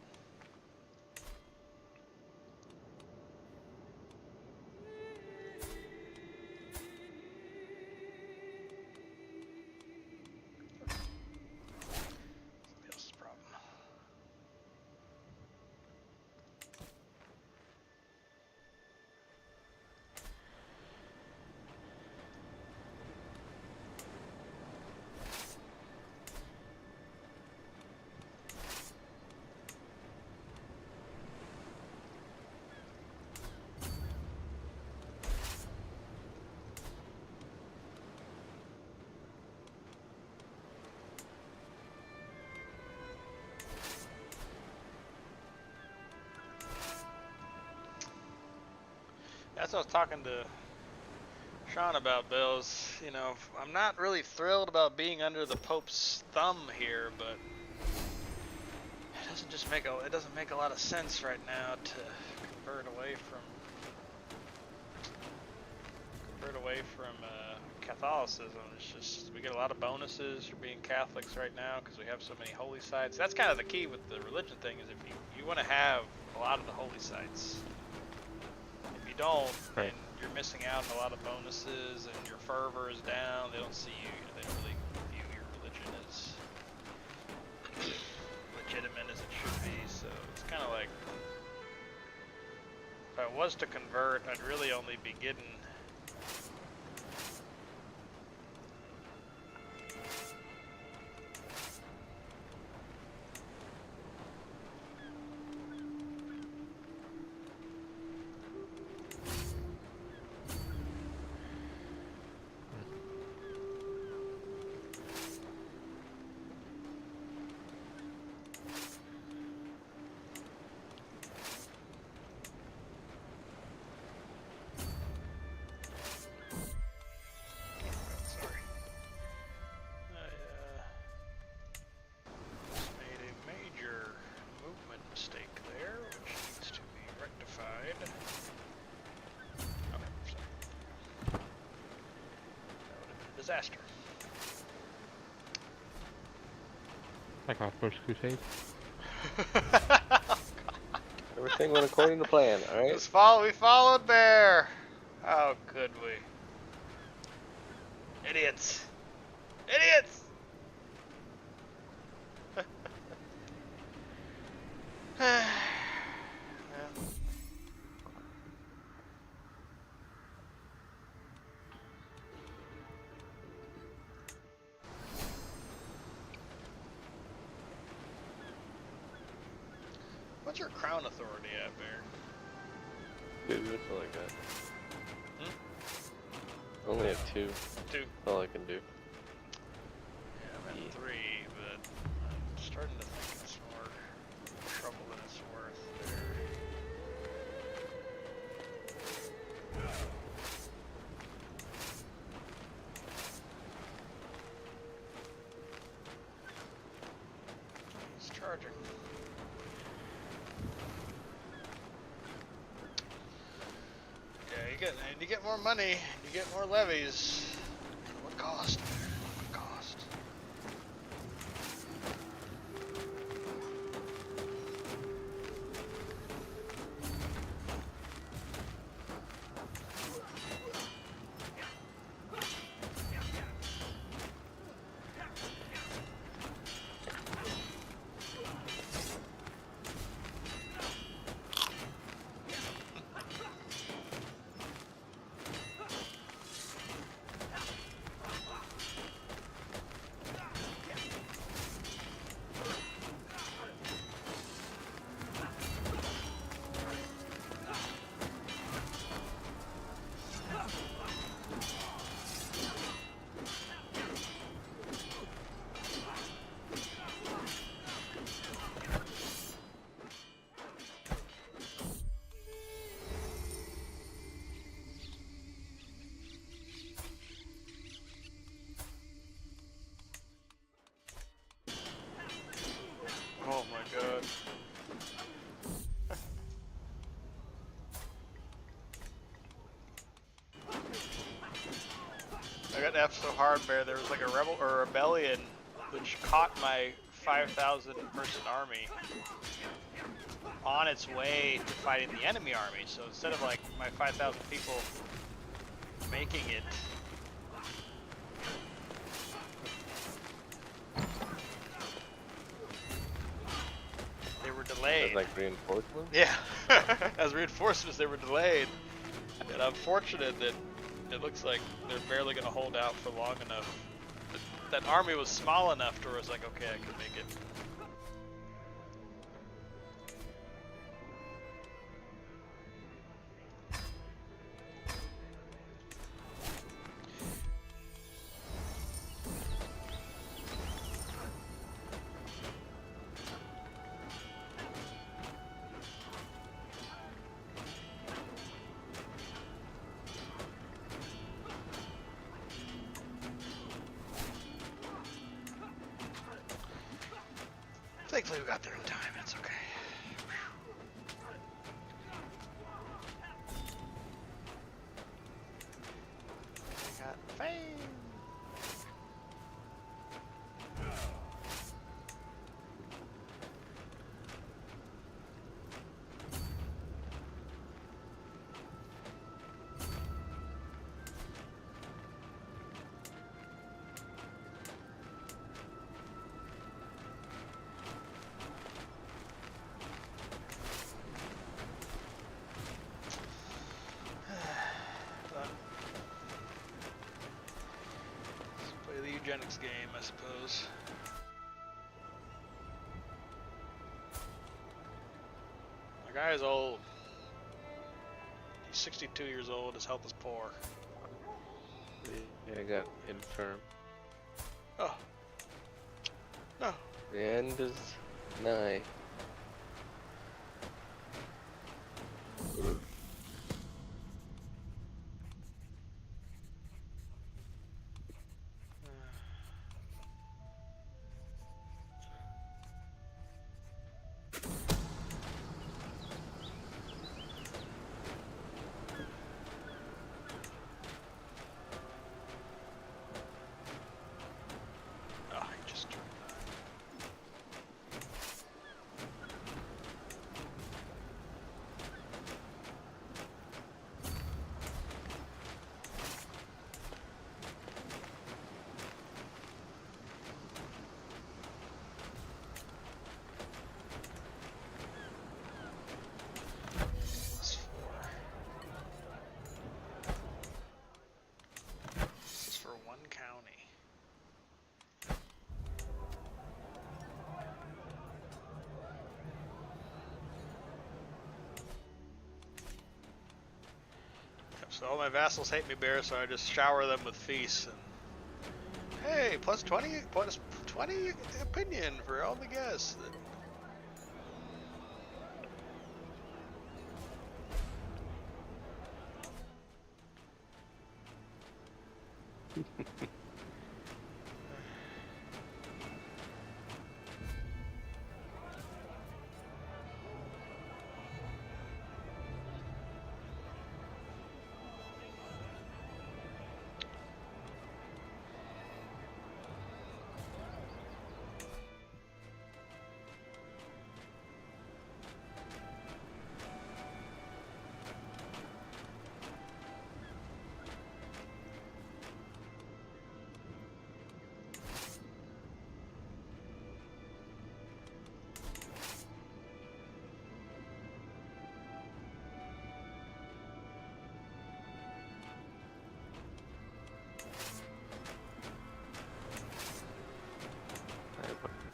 Somebody else's problem. That's what I was talking to Sean about, Bills. You know, I'm not really thrilled about being under the Pope's thumb here, but it doesn't make a lot of sense right now to convert away from Catholicism. It's just we get a lot of bonuses for being Catholics right now because we have so many holy sites. That's kind of the key with the religion thing is if you want to have a lot of the holy sites. If you don't, Right. then you're missing out on a lot of bonuses, and your fervor is down. They don't see you. They don't really view your religion as legitimate as it should be. So it's kind of like if I was to convert, I'd really only be getting. disaster. Like our first crusade. Everything went according to plan, alright? We followed Bear. How could we? Idiots. Idiots! Yeah. What's your crown authority at, Bear? Dude, that's all I got. Hmm? Only have 2. 2. That's all I can do. Yeah, I'm at Yeah. 3, but I'm starting to think it's more trouble than it's worth there. He's charging. Yeah, you get more money, you get more levies. At what cost? At what cost? Oh my god. I got F so hard, Bear. There was like a rebellion which caught my 5,000 person army on its way to fighting the enemy army. So instead of like my 5,000 people making it, they were delayed. As like reinforcements? Yeah, as reinforcements they were delayed. And I'm fortunate that it looks like they're barely going to hold out for long enough. That army was small enough to where it's like, okay, I can make it. Thankfully we got there in time, it's okay. We got fame. Play the eugenics game, I suppose. My guy is old. He's 62 years old, his health is poor. Yeah, I got infirm. Oh. No. The end is nigh. So all my vassals hate me, Bear, so I just shower them with feasts. And hey, plus 20 opinion for all the guests.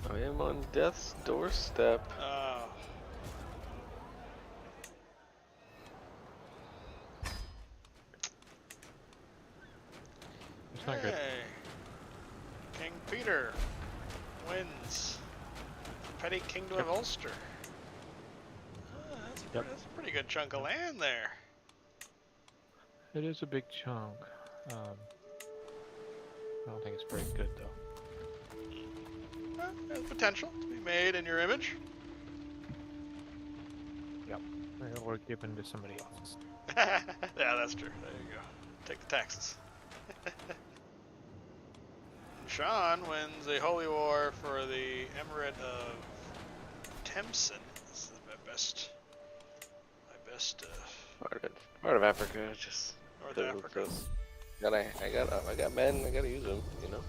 I am on death's doorstep. It's not good. Hey, King Peter wins Petty Kingdom of Ulster. That's a pretty good chunk of land there. It is a big chunk. I don't think it's very good though. Well, there's potential to be made in your image. Yep. Or given to somebody else. Yeah, that's true. There you go. Take the taxes. Sean wins a holy war for the Emirate of Thamson. This is my best Part of Africa, just North Africa. I got men. I gotta use them. You know.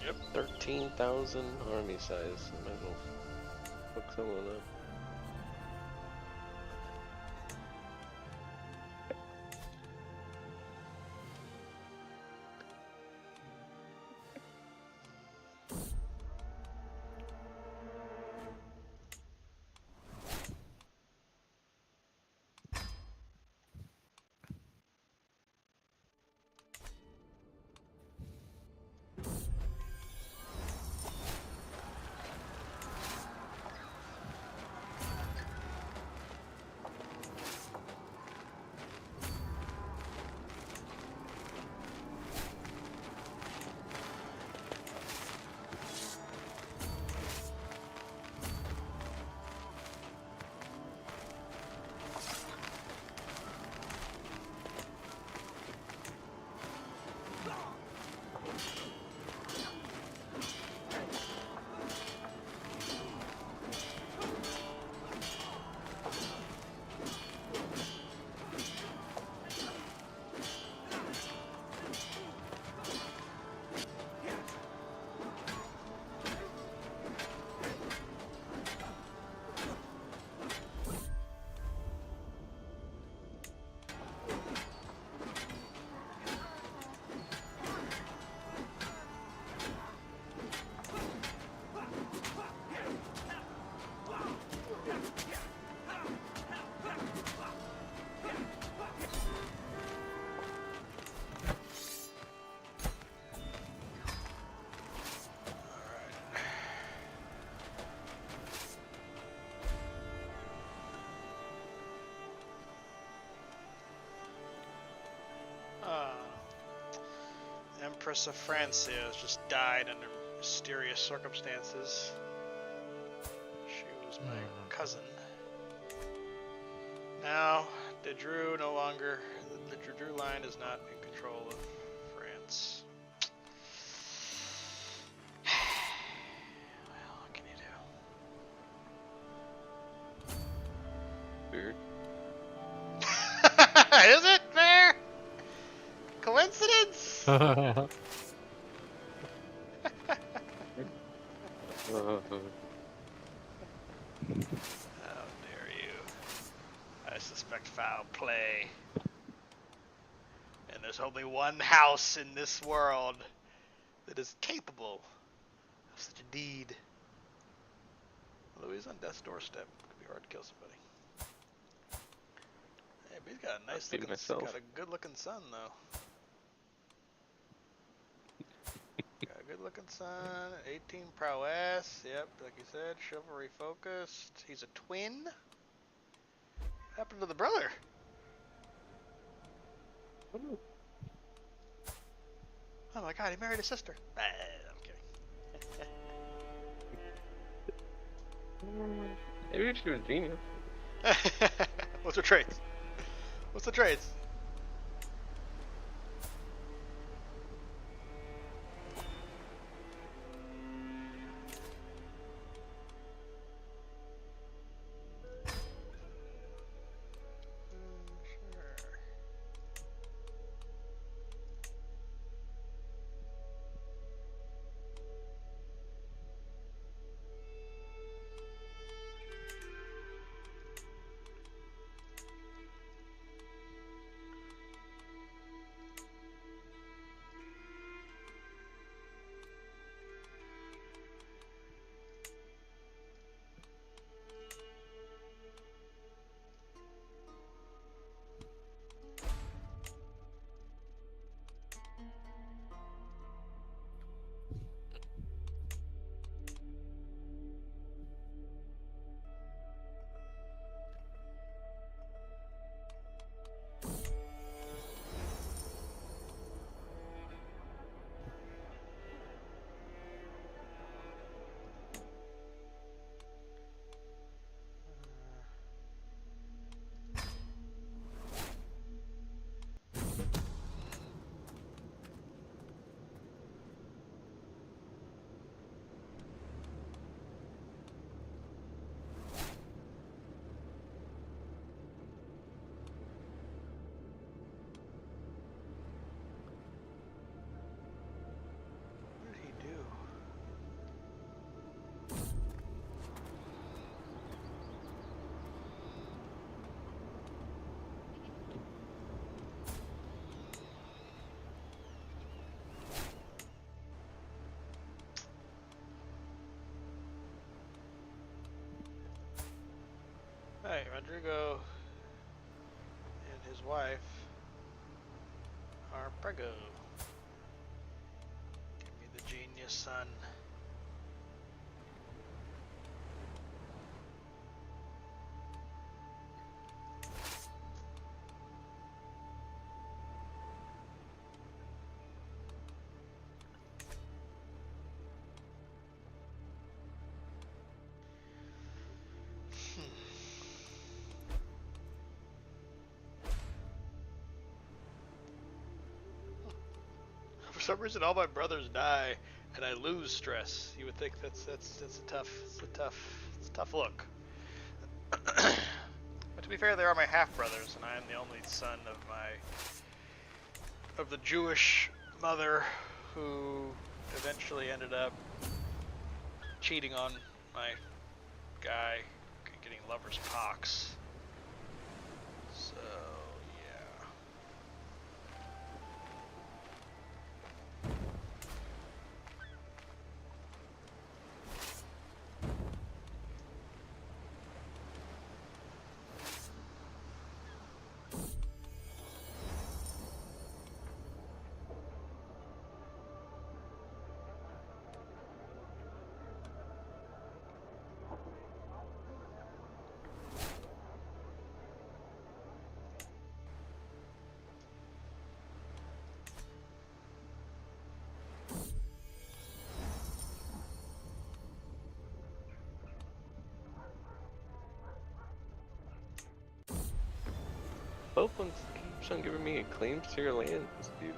Yep. 13,000 army size. I might as well hook someone up. Empress of Francia has just died under mysterious circumstances. She was my cousin. Now, Dedru no longer. The Dedru line is not in control of France. Well, what can you do? Weird. Is it fair? Coincidence? Oh dare you. I suspect foul play. And there's only one house in this world that is capable of such a deed. Although he's on death's doorstep, it could be hard to kill somebody. Hey, but he's got Got a nice Be looking, myself. got a good looking son though. Got a good looking son, 18 prowess, yep, like you said, chivalry focused. He's a twin? What happened to the brother? Oh my god, he married his sister. Ah, I'm Maybe she was genius. kidding. What's her traits? What's the traits? Sure. What did he do? Hey, Rodrigo and his wife are preggo. Give me the genius son. For some reason, all my brothers die, and I lose stress. You would think that's a tough look. But to be fair, they are my half brothers, and I am the only son of the Jewish mother who eventually ended up cheating on my guy, getting lover's pox. So yeah. Both ones keeps on giving me claims to your land, Steve.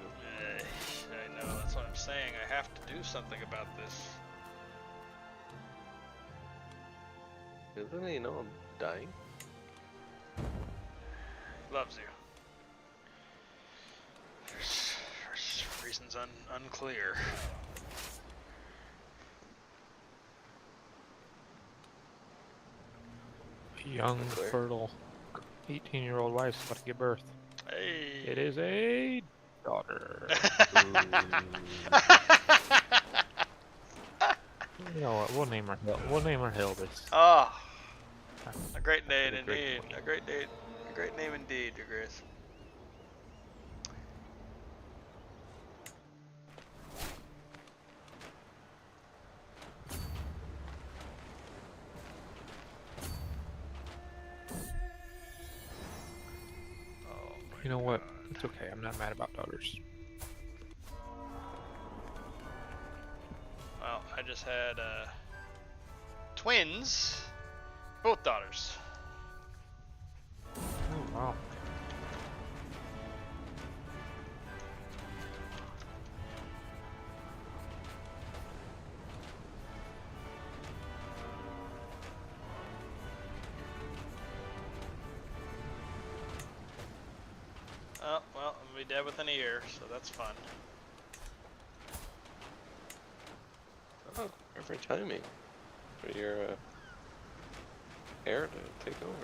I know, that's what I'm saying. I have to do something about this. Doesn't he know I'm dying? Loves you. For reasons unclear. Young, Unclear. fertile, 18-year-old wife's about to give birth. Hey. It is a daughter. You know what? We'll name her. We'll name her Hilvis. Oh, a great date A great indeed. point. A great date. A Great name indeed, Your Grace. Oh my You know what? God. It's okay. I'm not mad about daughters. Well, I just had twins, both daughters. Oh wow. Oh, well, I'm gonna be dead within a year, so that's fun. Oh, perfect timing for your heir to take over.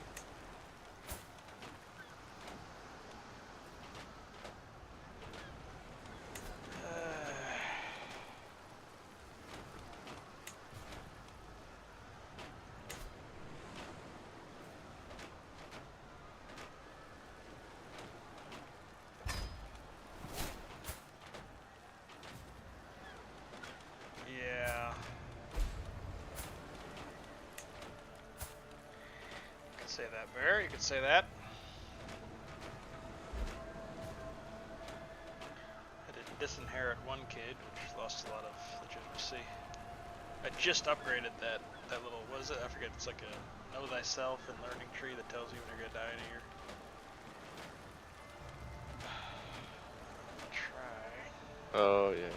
Yeah. You could say that, Bear. You could say that. I did disinherit one kid, which lost a lot of legitimacy. I just upgraded that little, what is it? I forget. It's like a know thyself and learning tree that tells you when you're gonna die in a year. Try Oh yeah.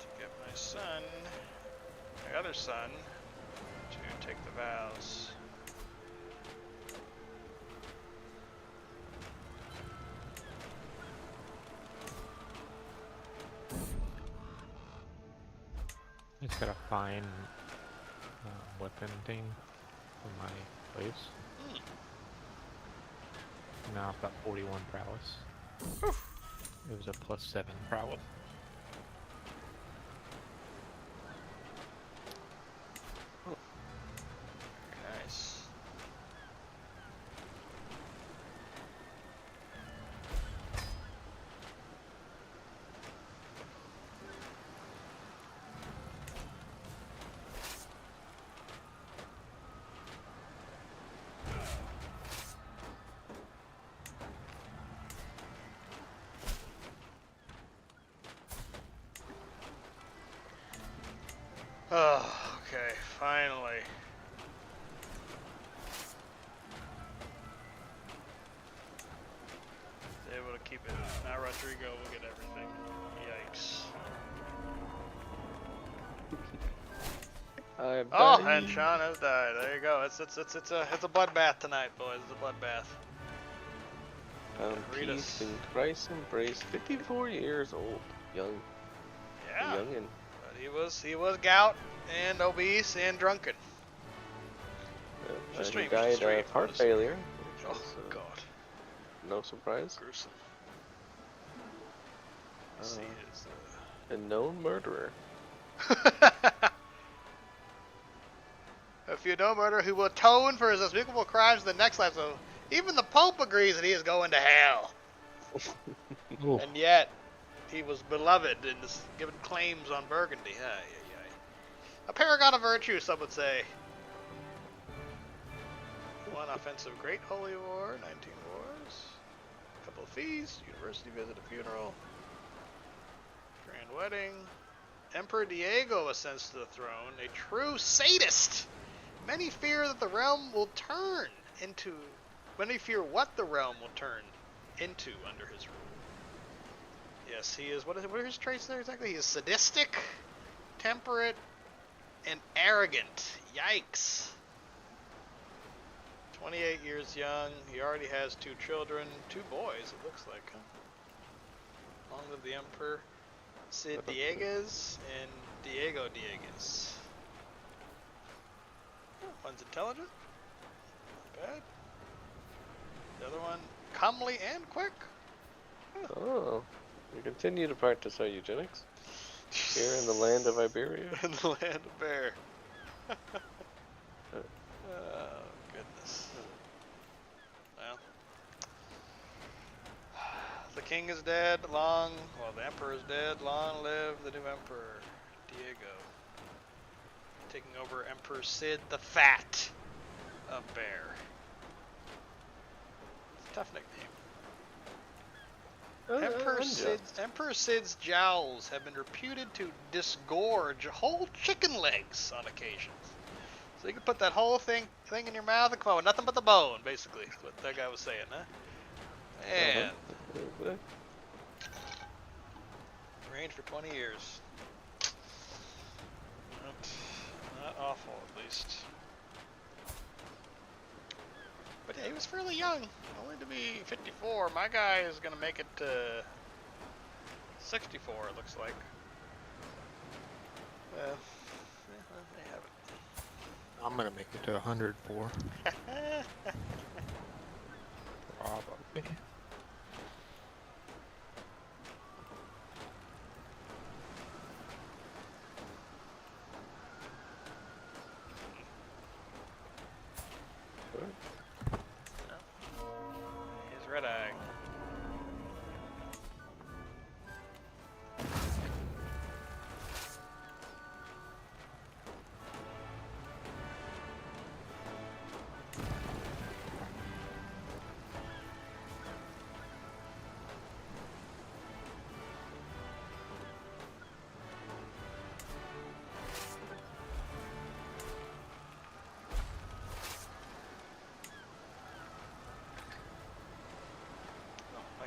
to get my son, my other son, to take the vows. I just gotta find weapon thing for my place. Hmm. Now I've got 41 prowess. Whew. It was a +7 prowess. Nice. Oh, okay, finally. Able to keep it. Now Rodrigo will get everything. Yikes. I've Oh, died. and Sean has died. There you go. It's a bloodbath tonight, boys. It's a bloodbath. Found Read peace us. in Christ's embrace. 54 years old, young, Yeah. youngin. But he was gout and obese and drunken. He Stream, died stream, of heart just stream. failure. Oh Which is, God, no surprise. gruesome. Let's see his. A known murderer. If you know murder, who will atone for his unspeakable crimes in the next life. So even the Pope agrees that he is going to hell. Ooh. And yet, he was beloved and is given claims on Burgundy. Ay, ay, ay. A paragon of virtue, some would say. One offensive Great Holy War, 19 wars, a couple of feasts, university visit, a funeral, grand wedding. Emperor Diego ascends to the throne, a true sadist. Many fear that the realm will turn into. Many fear what the realm will turn into under his rule. Yes, he is. What are his traits there exactly? He is sadistic, temperate, and arrogant. Yikes. 28 years young. He already has 2 children, 2 boys. It looks like. Huh? Long live the Emperor. Cid Dieguez and Diego Dieguez. One's intelligent. Not bad. The other one, comely and quick. Oh, we continue to practice our eugenics here in the land of Iberia. In the land of bear. Oh, goodness. Well. The king is dead, well, the emperor is dead, long live the new emperor, Diego. Taking over Emperor Sid the Fat of Bear. It's a tough nickname. Emperor Sid's jowls have been reputed to disgorge whole chicken legs on occasions. So you can put that whole thing in your mouth and come out with nothing but the bone, basically. Is what that guy was saying, huh? And reigned for 20 years. Not awful, at least. But yeah, he was fairly young. Only to be 54. My guy is going to make it to 64, it looks like. Well, they have it. I'm gonna make it to 104. Probably. Here's Red Eye.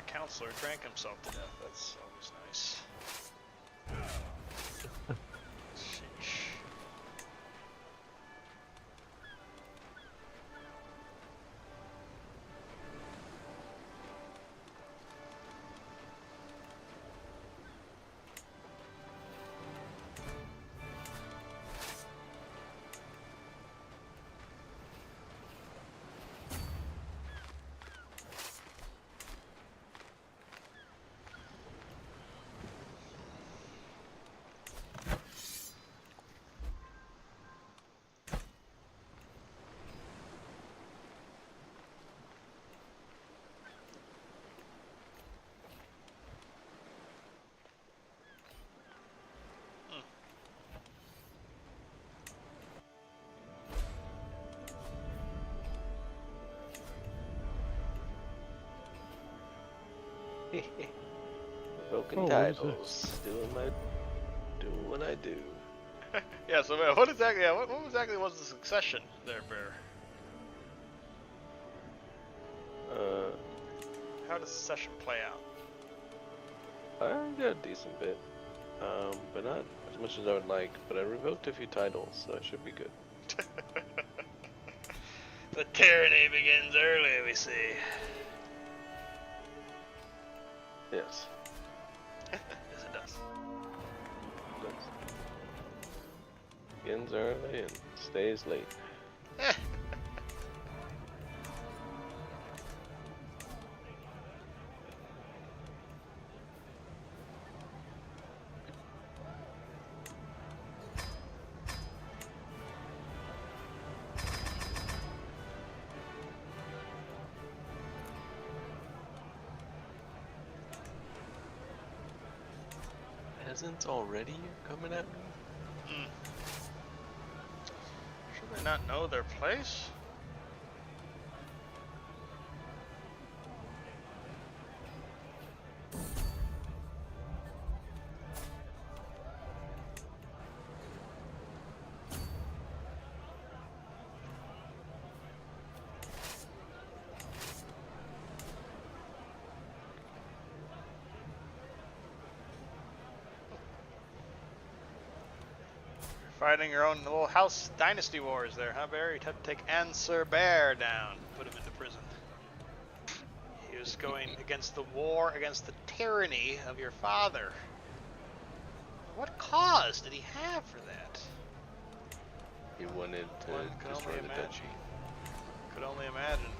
Counselor drank himself to death. That's always nice. Sheesh. Broken titles. Doing what I do. Yeah, so what exactly was the succession there, Bear? How does the succession play out? I got a decent bit. But not as much as I would like, but I revoked a few titles, so I should be good. The tyranny begins early, we see. Yes. Yes, it does. It does. Begins early and stays late. Peasants already coming at me? Should they not know their place? Fighting your own little house dynasty wars there, huh, Barry? You'd have to take Answer Bear down, put him into prison. He was going against the war, against the tyranny of your father. What cause did he have for that? He wanted to destroy the duchy. Could only imagine.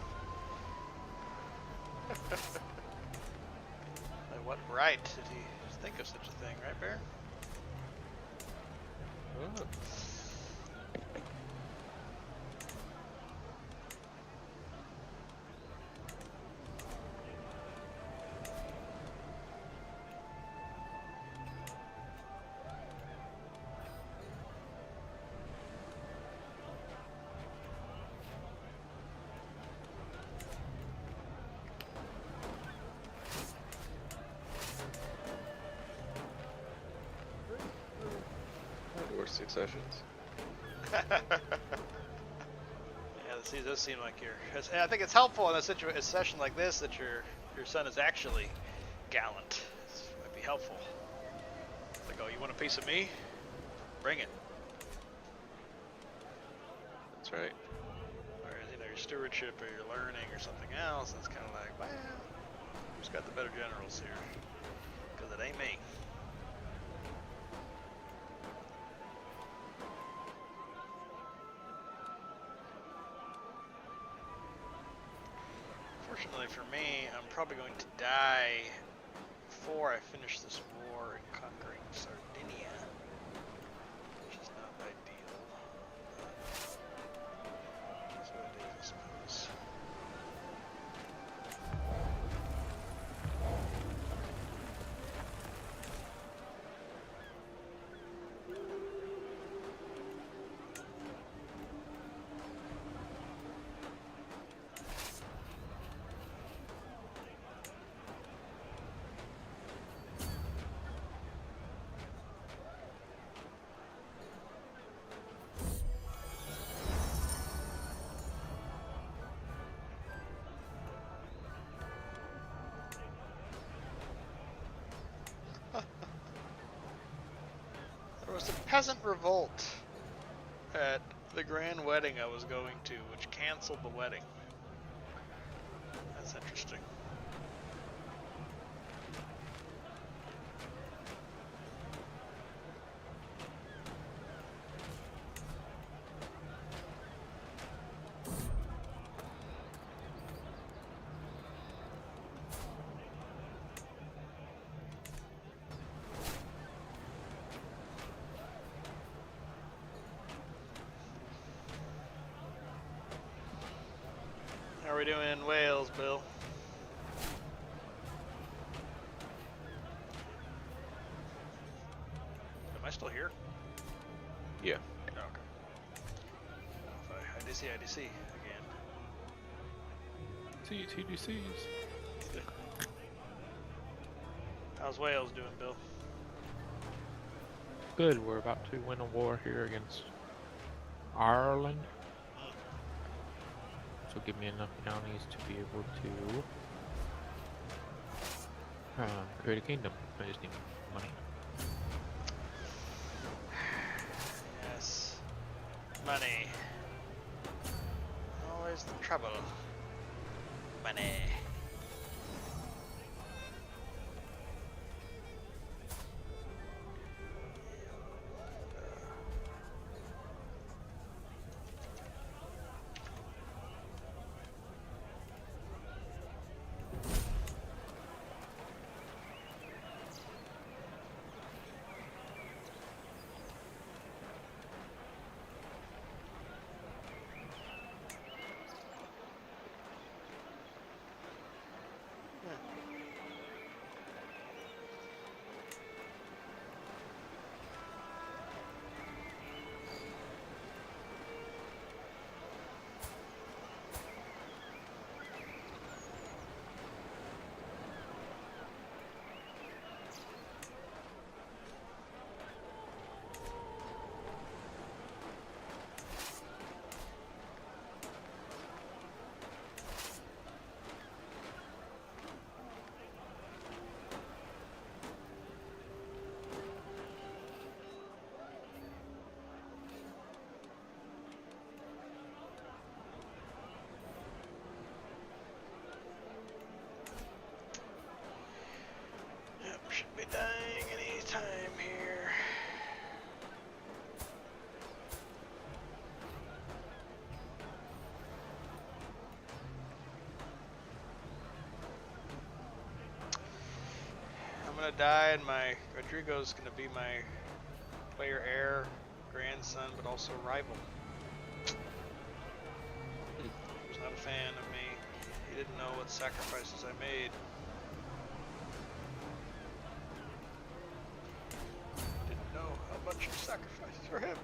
By what right did he think of such a thing, right, Bear? sessions. Yeah, it does seem like you're. I think it's helpful in a session like this that your son is actually gallant. This might be helpful. It's like, oh, you want a piece of me? Bring it. That's right. Whereas, your stewardship or your learning or something else, it's kind of like, well, who's got the better generals here? Because it ain't me. Fortunately for me, I'm probably going to die before I finish this war in conquering Sardinia, which is not ideal. That's what it is, I suppose. There was a peasant revolt at the grand wedding I was going to, which canceled the wedding. That's interesting. How are we doing in Wales, Bill? Am I still here? Yeah. Oh, okay. IDC again. TDCs. How's Wales doing, Bill? Good. We're about to win a war here against Ireland. So give me enough counties to be able to create a kingdom. I just need money. Yes. Money. Always the trouble. Money. Should be dying any time here. I'm gonna die, and my Rodrigo's gonna be my player heir, grandson, but also rival. He's not a fan of me. He didn't know what sacrifices I made. How much you sacrificed for him.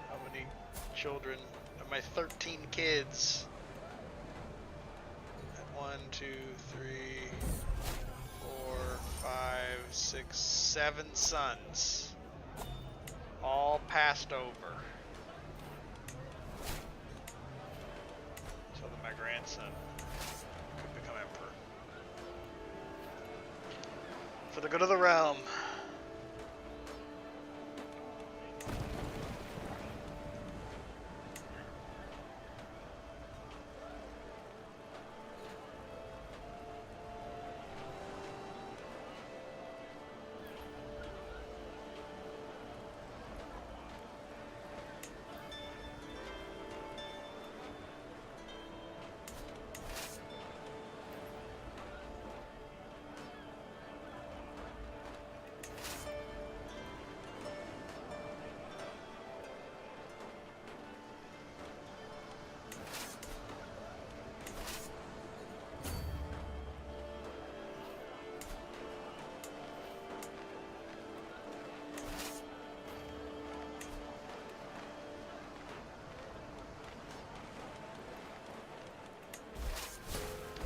How many children of my 13 kids 1, 2, 3, 4, 5, 6, 7 sons. All passed over. So that my grandson could become emperor. For the good of the realm.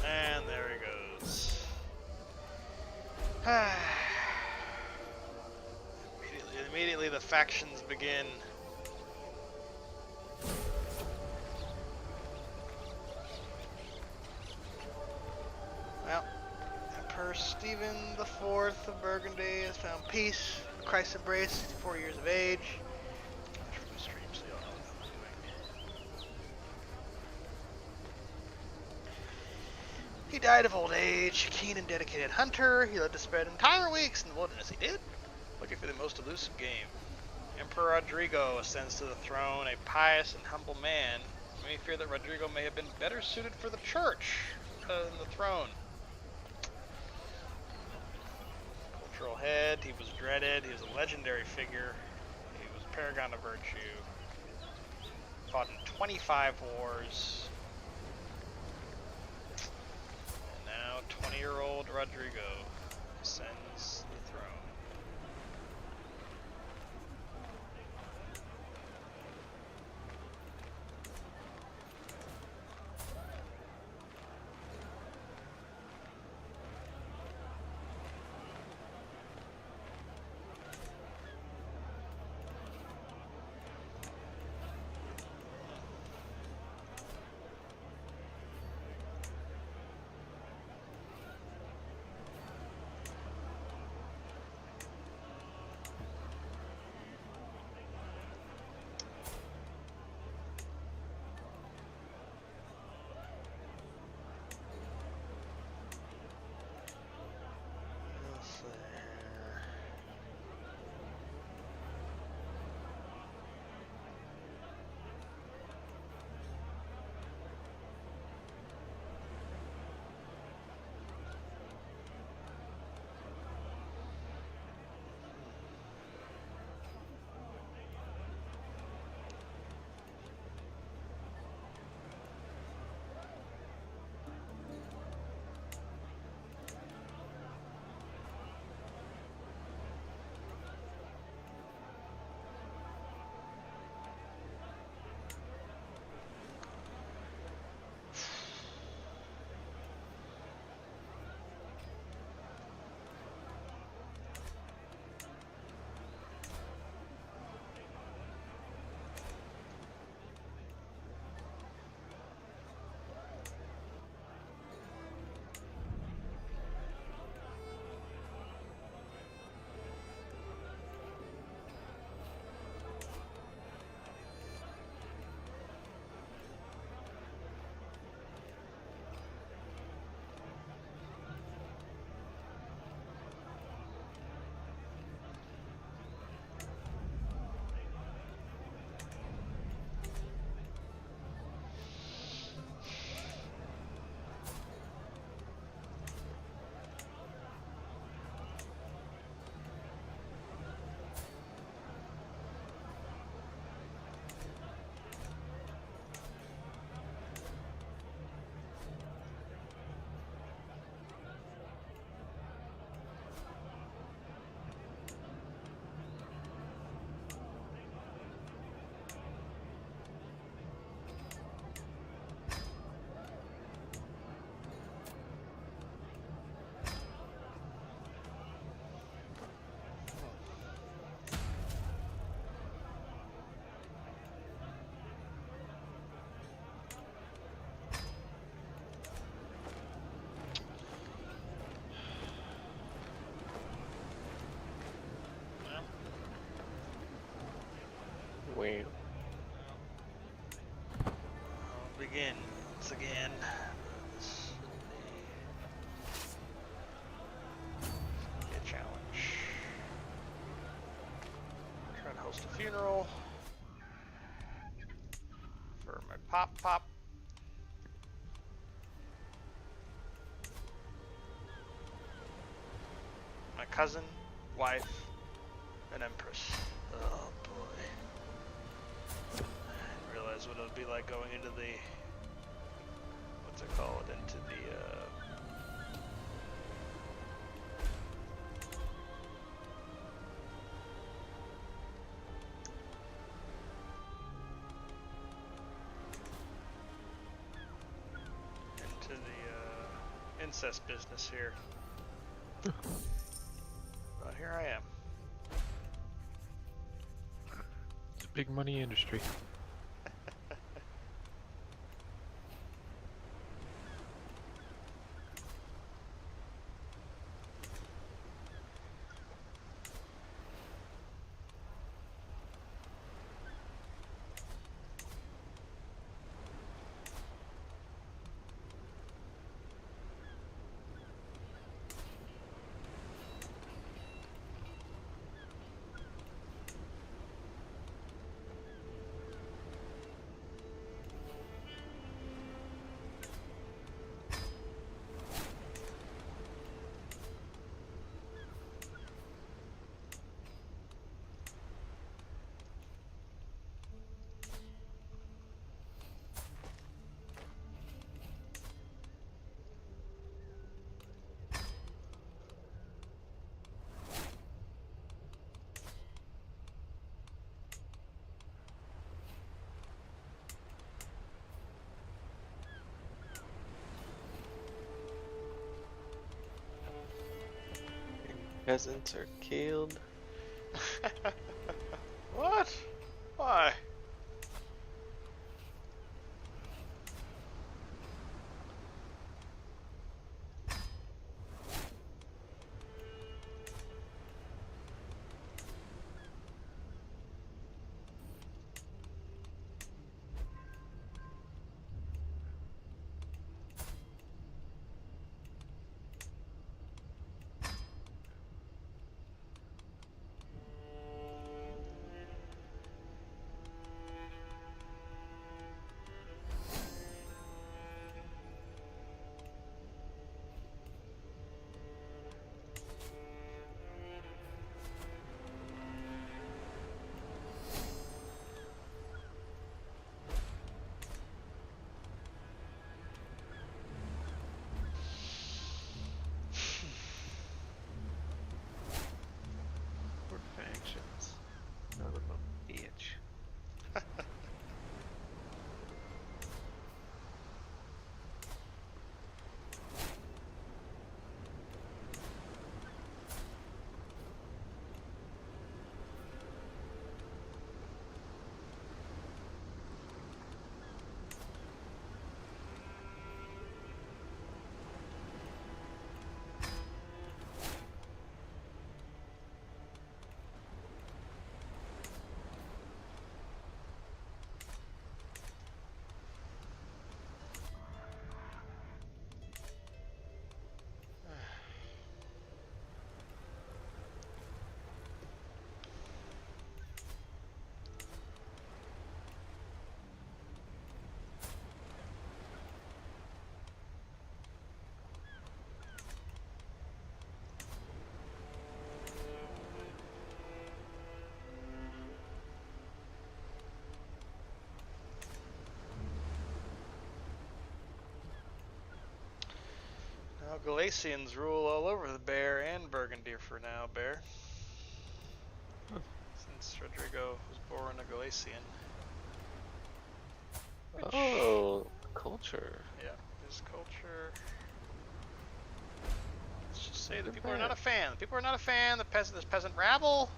And there he goes. Immediately the factions begin. Well, Emperor Stephen.Andrew of Burgundy has found peace. Christ's embrace, 64 years of age. From the stream, so y'all know what I'm doing. He died of old age, keen and dedicated hunter. He lived to spend entire weeks in the wilderness. He did? Looking for the most elusive game. Emperor Rodrigo ascends to the throne, a pious and humble man. Many fear that Rodrigo may have been better suited for the church than the throne. Cultural head, he was dreaded, he was a legendary figure, he was a paragon of virtue, fought in 25 wars, and now 20-year-old Rodrigo ascends the throne. Wow. I'll begin once again. Be a challenge. Try to host a funeral for my pop. My cousin, wife, and empress. Oh boy. I didn't realize what it would be like going into the, what's it called, into the, incest business here. But here I am. It's a big money industry. Peasants are killed. What? Why? Poor factions. Son of a bitch. Now Galatians rule all over the Bear and Burgundy for now, Bear. Since Rodrigo was born a Galatian. Which, Oh, culture. yeah, his culture. Let's just say the Look at people are not that. a fan. The people are not a fan. There's peasant rabble.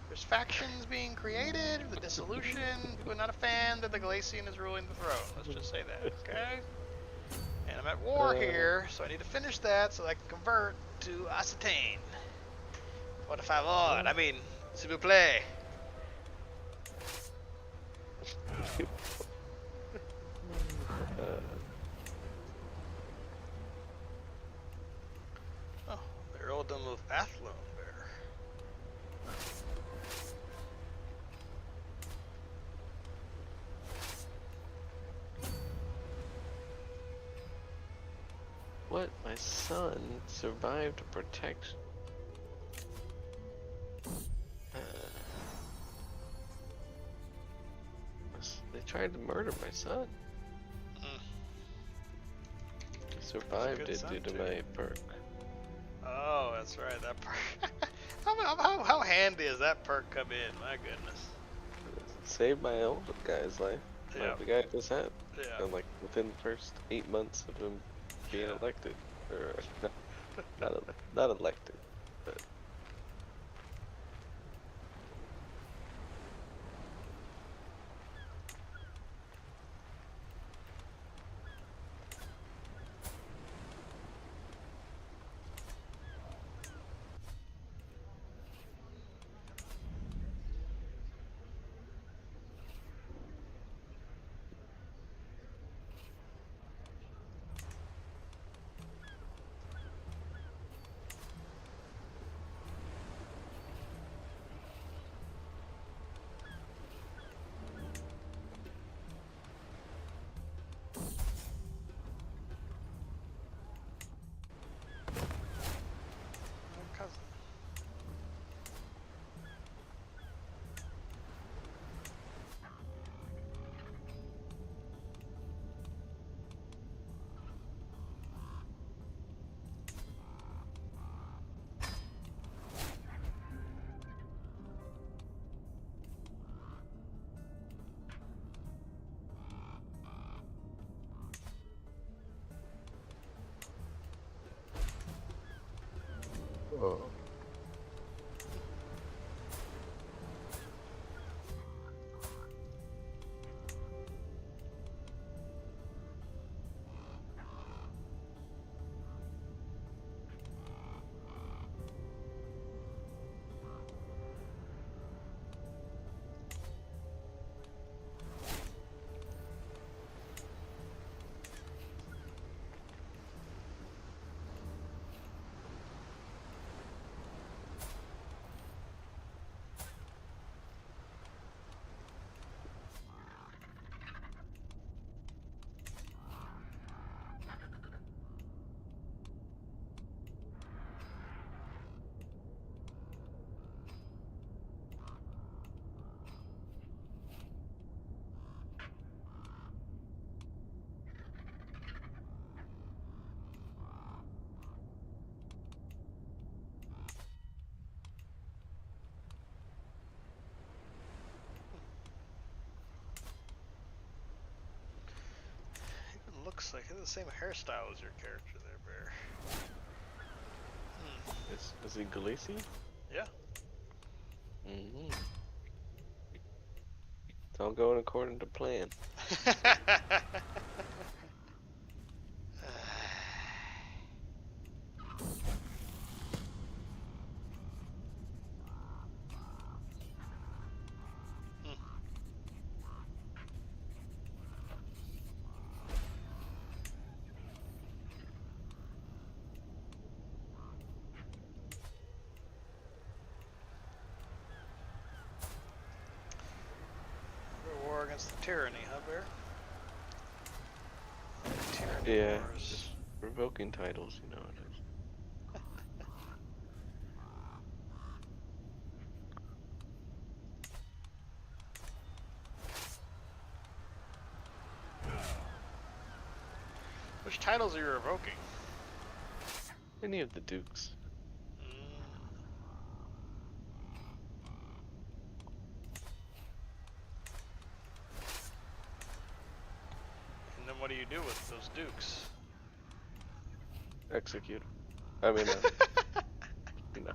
There's factions being created. The dissolution. People are not a fan that the Galatian is ruling the throne. Let's just say that, okay? And I'm at war here, so I need to finish that so I can convert to Occitan. Por favor. I mean, s'il vous plaît. what? My son survived to protect. They tried to murder my son. He survived it due to my perk. Oh, that's right, that perk. how handy does that perk come in? My goodness. Saved my old guy's life. Yeah. The guy just had. Yeah. And like within the first 8 months of him being elected, or not elected, but My cousin. oh. Even looks like it's the same hairstyle as your character there, Bear. Is he Galician? Yeah. Mm-hmm. It's all going according to plan. War against the tyranny, huh, Bear? Tyranny Yeah, wars. just revoking titles, you know it is. Which titles are you revoking? Any of the dukes. And then what do you do with those dukes? Execute. I mean, you know.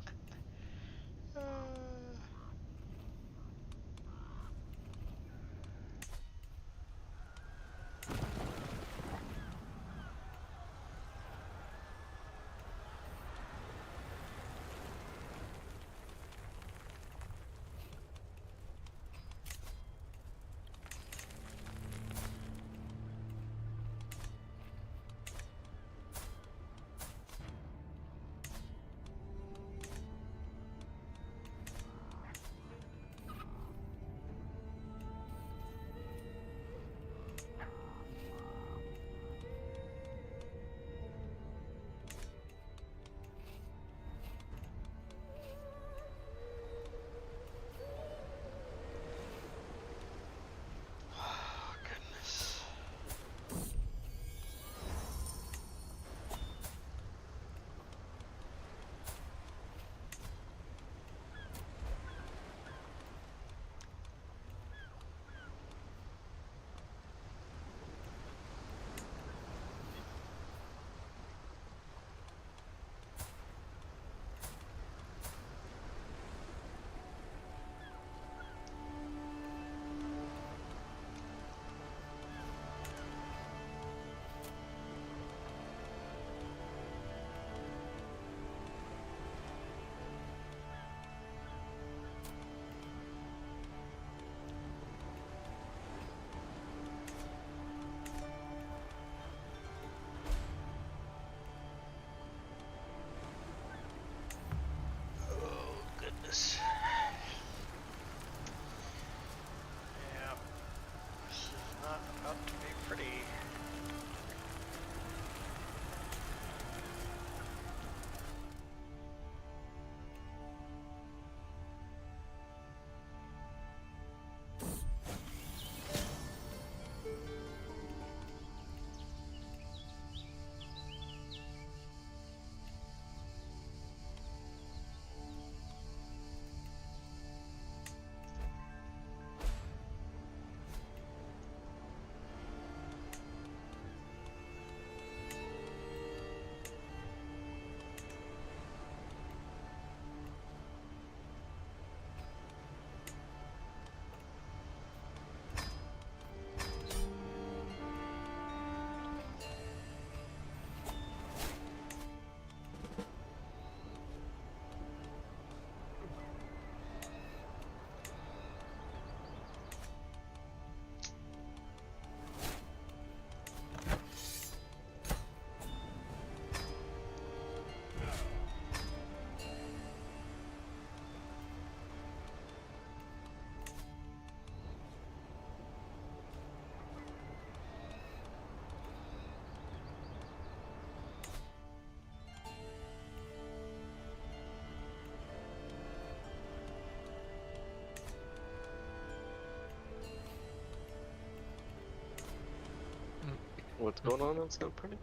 What's going on South Party?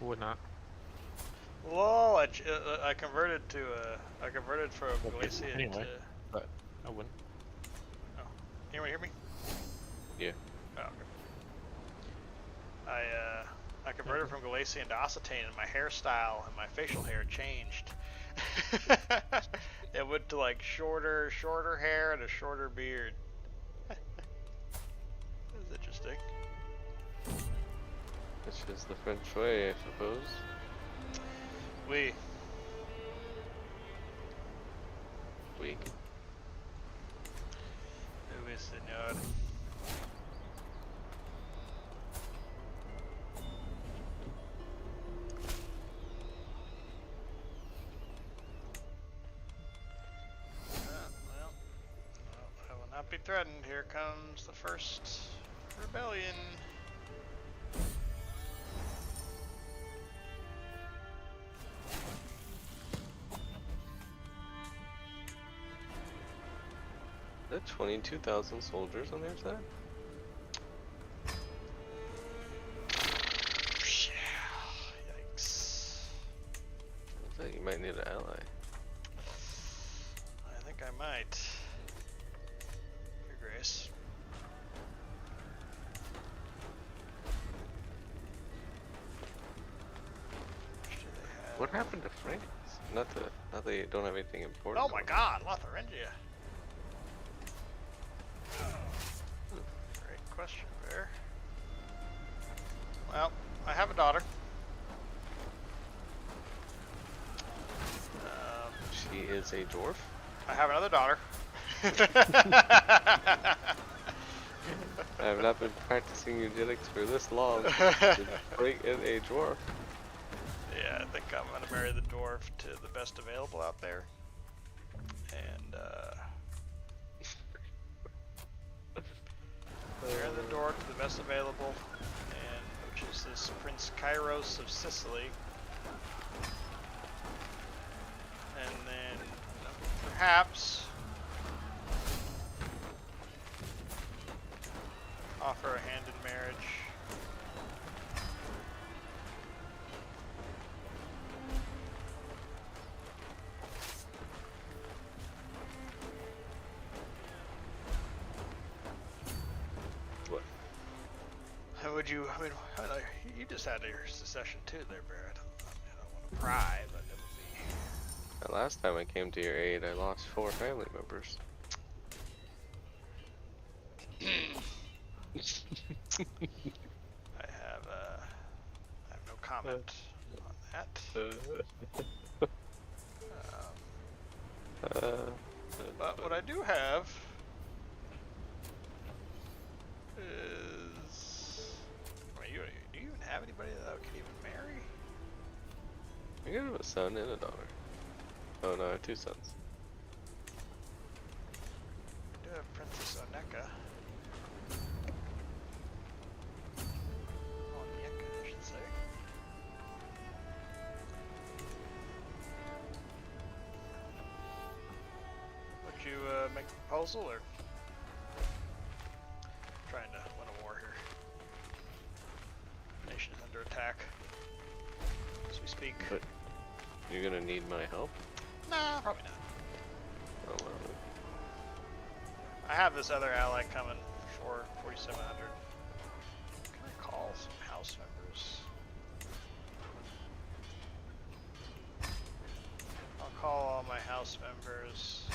Would not. Lol, I converted I converted from Okay, Galician anyway. to. But I wouldn't. Oh, anyone hear me? Yeah. Oh, okay. I converted from Galician to Occitane, and my hairstyle and my facial hair changed. It went to like shorter hair and a shorter beard. That was interesting. Which is the French way, I suppose. We. Weak. Oui, senor. Well, I will not be threatened. Here comes the first rebellion. Is that 22,000 soldiers on their side? Yikes. Looks like you might need an ally. I think I might. Your Grace. What happened to France? Not that they don't have anything important. Oh my god, Lotharingia. Great question, Bear. Well, I have a daughter. She is a dwarf. I have another daughter. I have not been practicing eugenics for this long to bring in a dwarf. Yeah, I think I'm gonna marry the dwarf to the best available out there. And marry the dwarf to the best available, and which is this Prince Kairos of Sicily. And then perhaps offer a hand in marriage. What? Would you? I mean, you just had your secession too, there, Barrett. I don't want to pry, but it would be. The last time I came to your aid, I lost 4 family members. I have no comment on that. But what I do have is. Wait, do you even have anybody that I can even marry? I got a son and a daughter. Oh no, I have 2 sons. I do have Princess Oneka. Onyeka, I should say. Would you make a proposal, or trying to win a war here? Nation is under attack as we speak. But you're gonna need my help? Nah, probably not. Oh well. I have this other ally coming for 4,700. Can I call some house members? I'll call all my house members.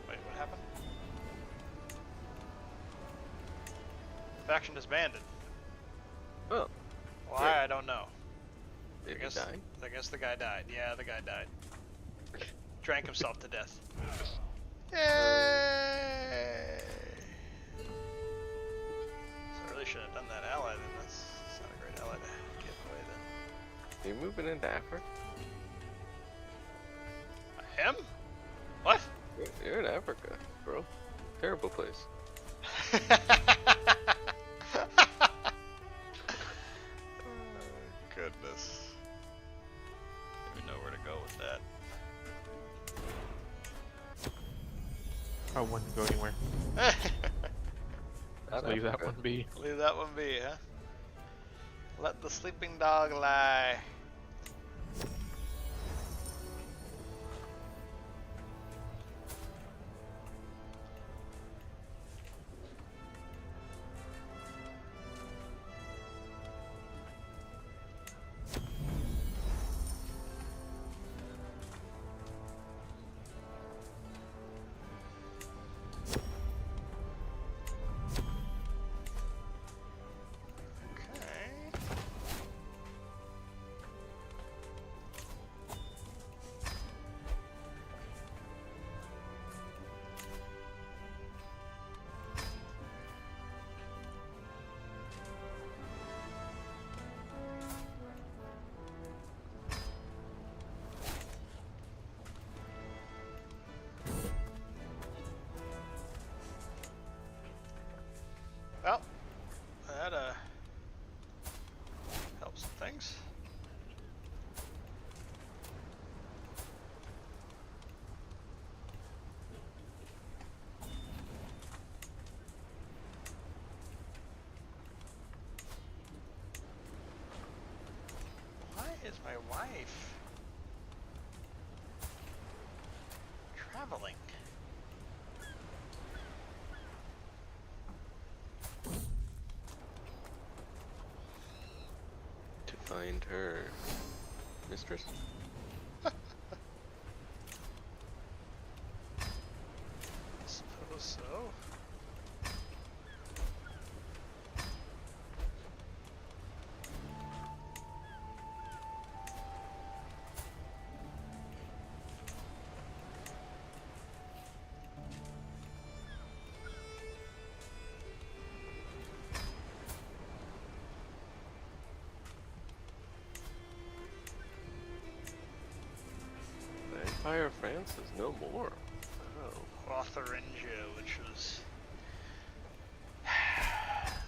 Wait, what happened? Faction disbanded. Oh, Why? great. I don't know. did I he guess, die? I guess the guy died. Yeah, the guy died. Drank himself to death. Yay! So I really shouldn't have done that ally then. That's not a great ally to give away then. Are you moving into Africa? Him? What? You're in Africa, bro. Terrible place. Goodness. Don't even know where to go with that. I wouldn't go anywhere. Not Leave that Africa. one be. Leave that one be, huh? Let the sleeping dog lie. Okay. Well, that helps some things. Why is my wife traveling? To find her mistress. I suppose so. The Empire of France is no more. Oh. Lotharingia, which was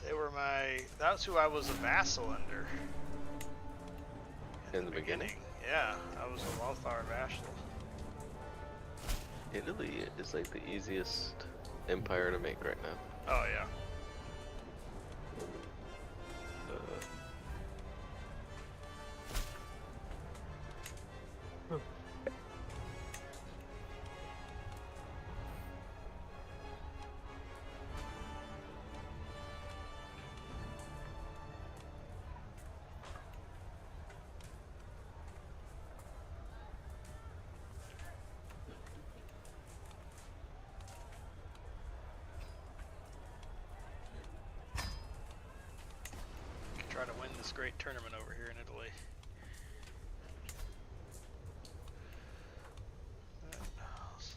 they were that's who I was a vassal under In the beginning? Yeah, I was a Lothar vassal. Italy is like the easiest empire to make right now. Oh yeah. Try to win this great tournament over here in Italy. I'll see.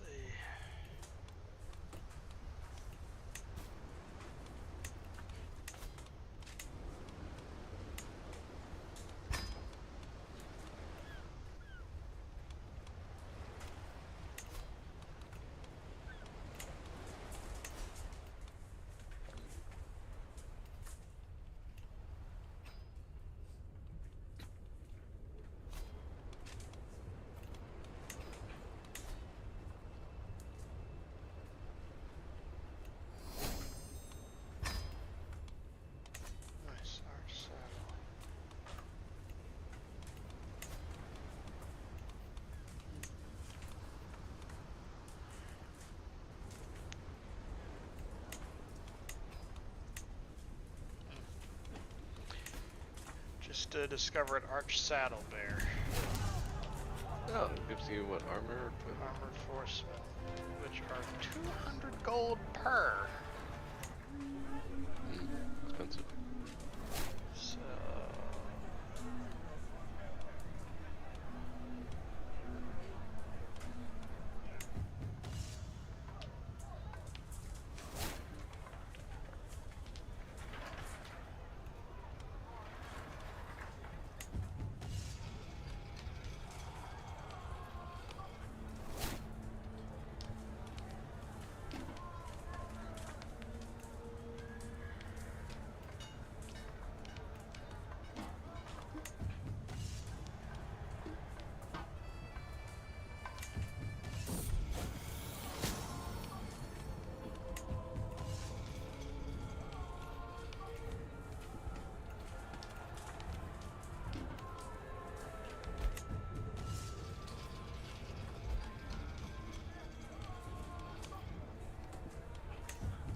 Nice arch saddle. Just discovered arch saddle bear. Oh, it gives you what, armor? Armored Forcemen, which are 200 gold per. Expensive. So.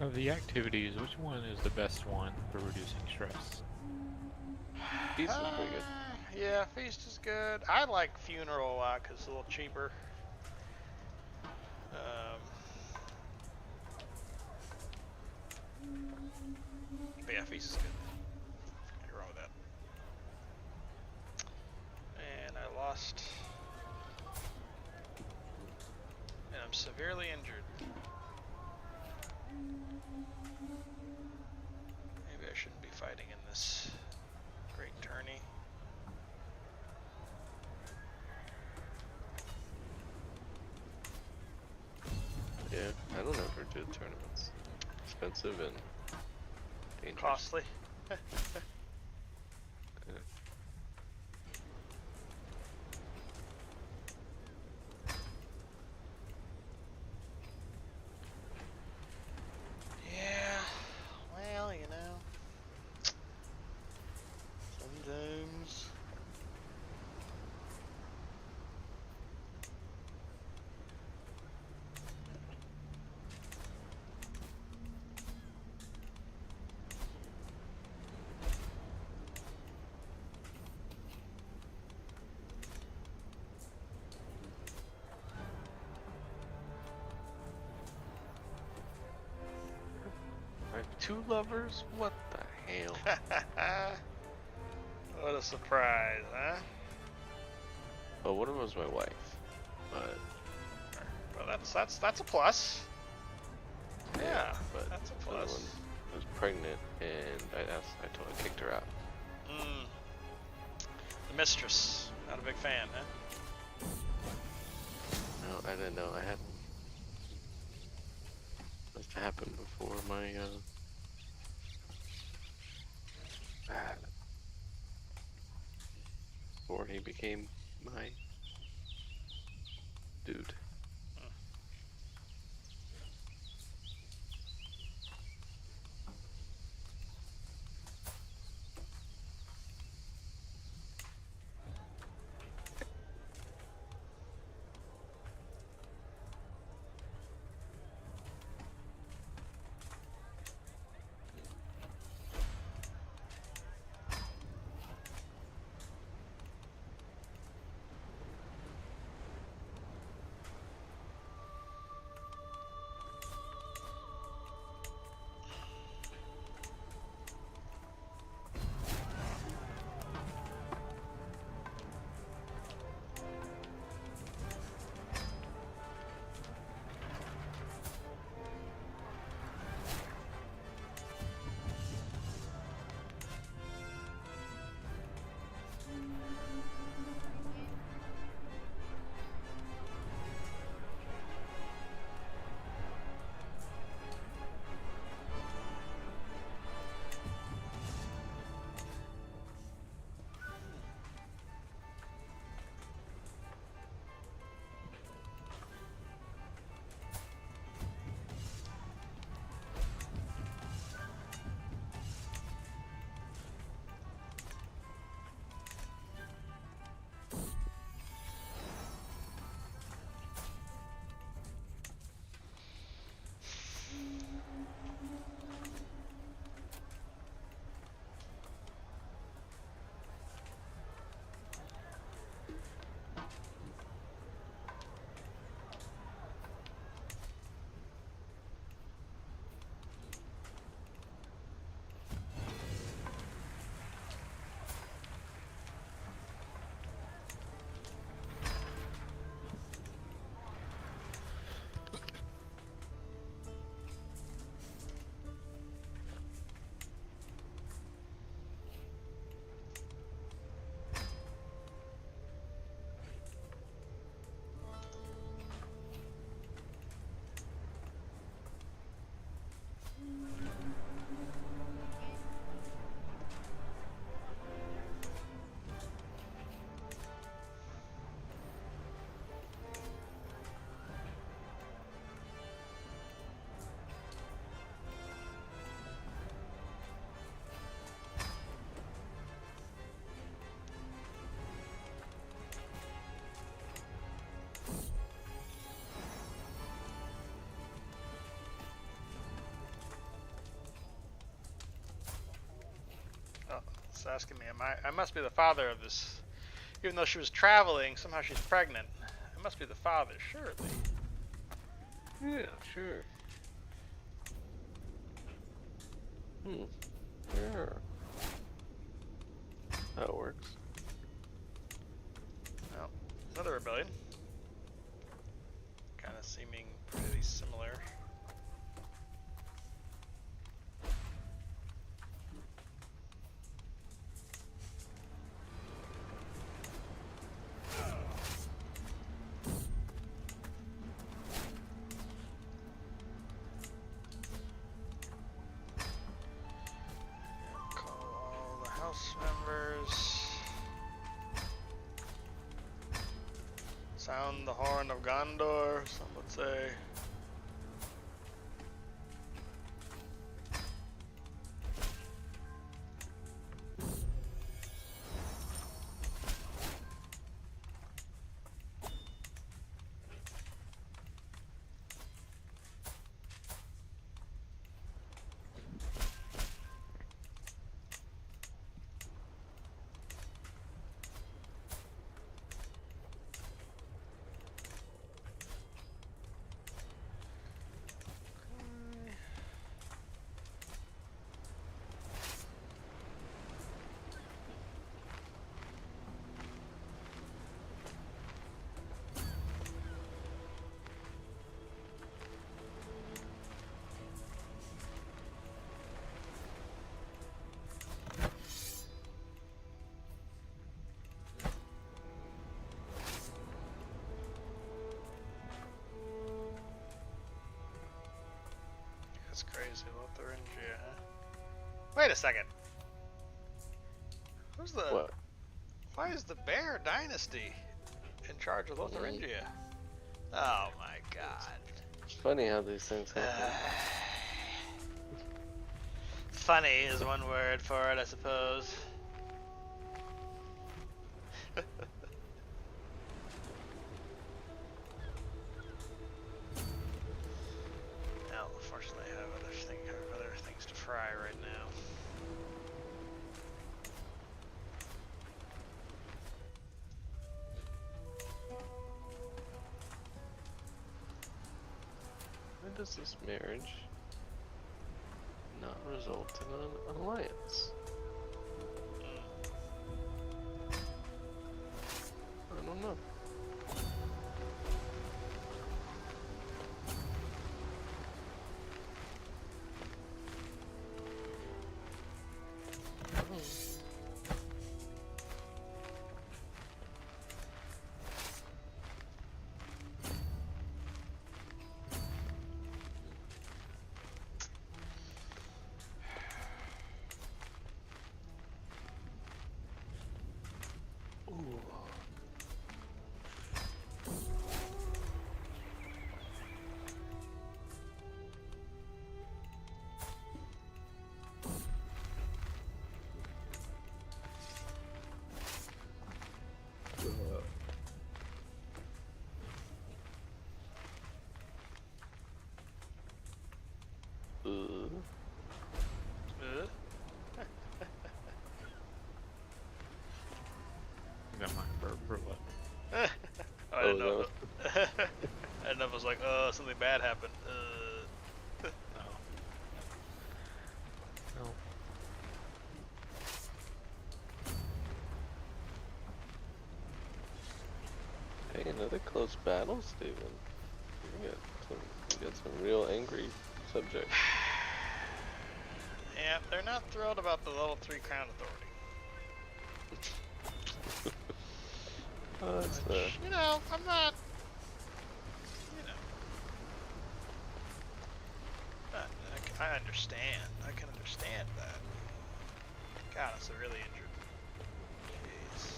Of the activities, which one is the best one for reducing stress? Feast is pretty good. Yeah, feast is good. I like funeral a lot because it's a little cheaper. But yeah, feast is good. Can't go wrong with that. And I lost. And I'm severely injured. Maybe I shouldn't be fighting in this great tourney. Yeah, I don't ever do tournaments. Expensive and dangerous. Costly. Yeah, well, you know, sometimes. I have 2 lovers? What the hell? What a surprise, huh? Oh, one of them was my wife. But Well, that's a plus. Yeah, but that's a the other plus. one was pregnant, and I kicked her out. The mistress, not a big fan, huh? No, I didn't know. I had must have happened before my before he became my dude. Oh, it's asking me, I must be the father of this. Even though she was traveling, somehow she's pregnant. I must be the father, surely. Yeah, sure. Yeah. How it works. Well, another rebellion. Kind of seeming pretty similar. Call all the house members. Sound the horn of Gondor, some would say. That's crazy, Lotharingia, huh? Wait a second. Who's the... What? Why is the Bear Dynasty in charge of Lotharingia? Oh my god. It's funny how these things happen. Funny is one word for it, I suppose. Well, unfortunately, I have other things to fry right now. When does this marriage not result in an alliance? I don't know. Got my burp or what? I didn't know. I didn't know if it was like, oh, something bad happened. No. No. Hey, another close battle, Stephen. You got some real angry subjects. Yeah, they're not thrilled about the level 3 Crown Authority. Oh, that's Which, you know, I'm not, you know. I understand. I can understand that. God, it's a really injured. Jeez.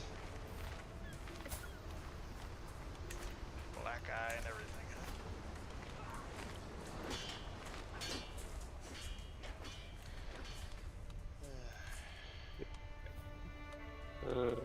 Black eye and everything, huh?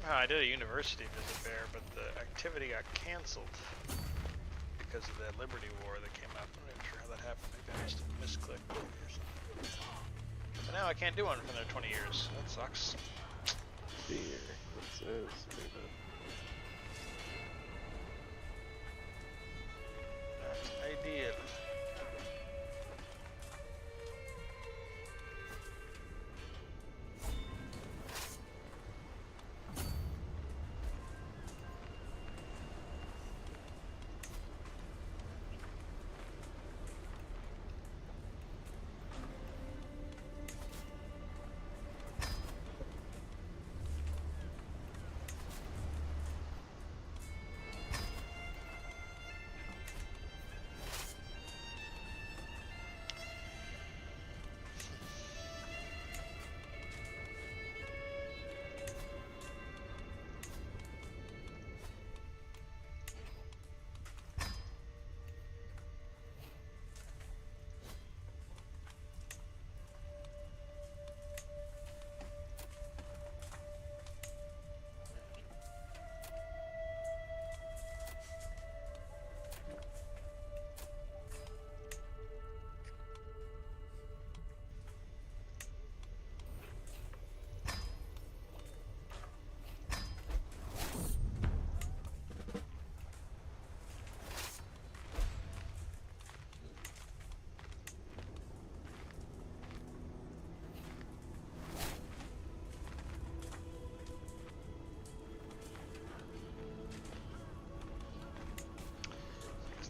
I did a university visit there, but the activity got canceled because of the Liberty War that came up. I'm not even sure how that happened. Maybe I must have misclicked or something. But now I can't do one for another 20 years. That sucks. Here. What's this? That's ideal.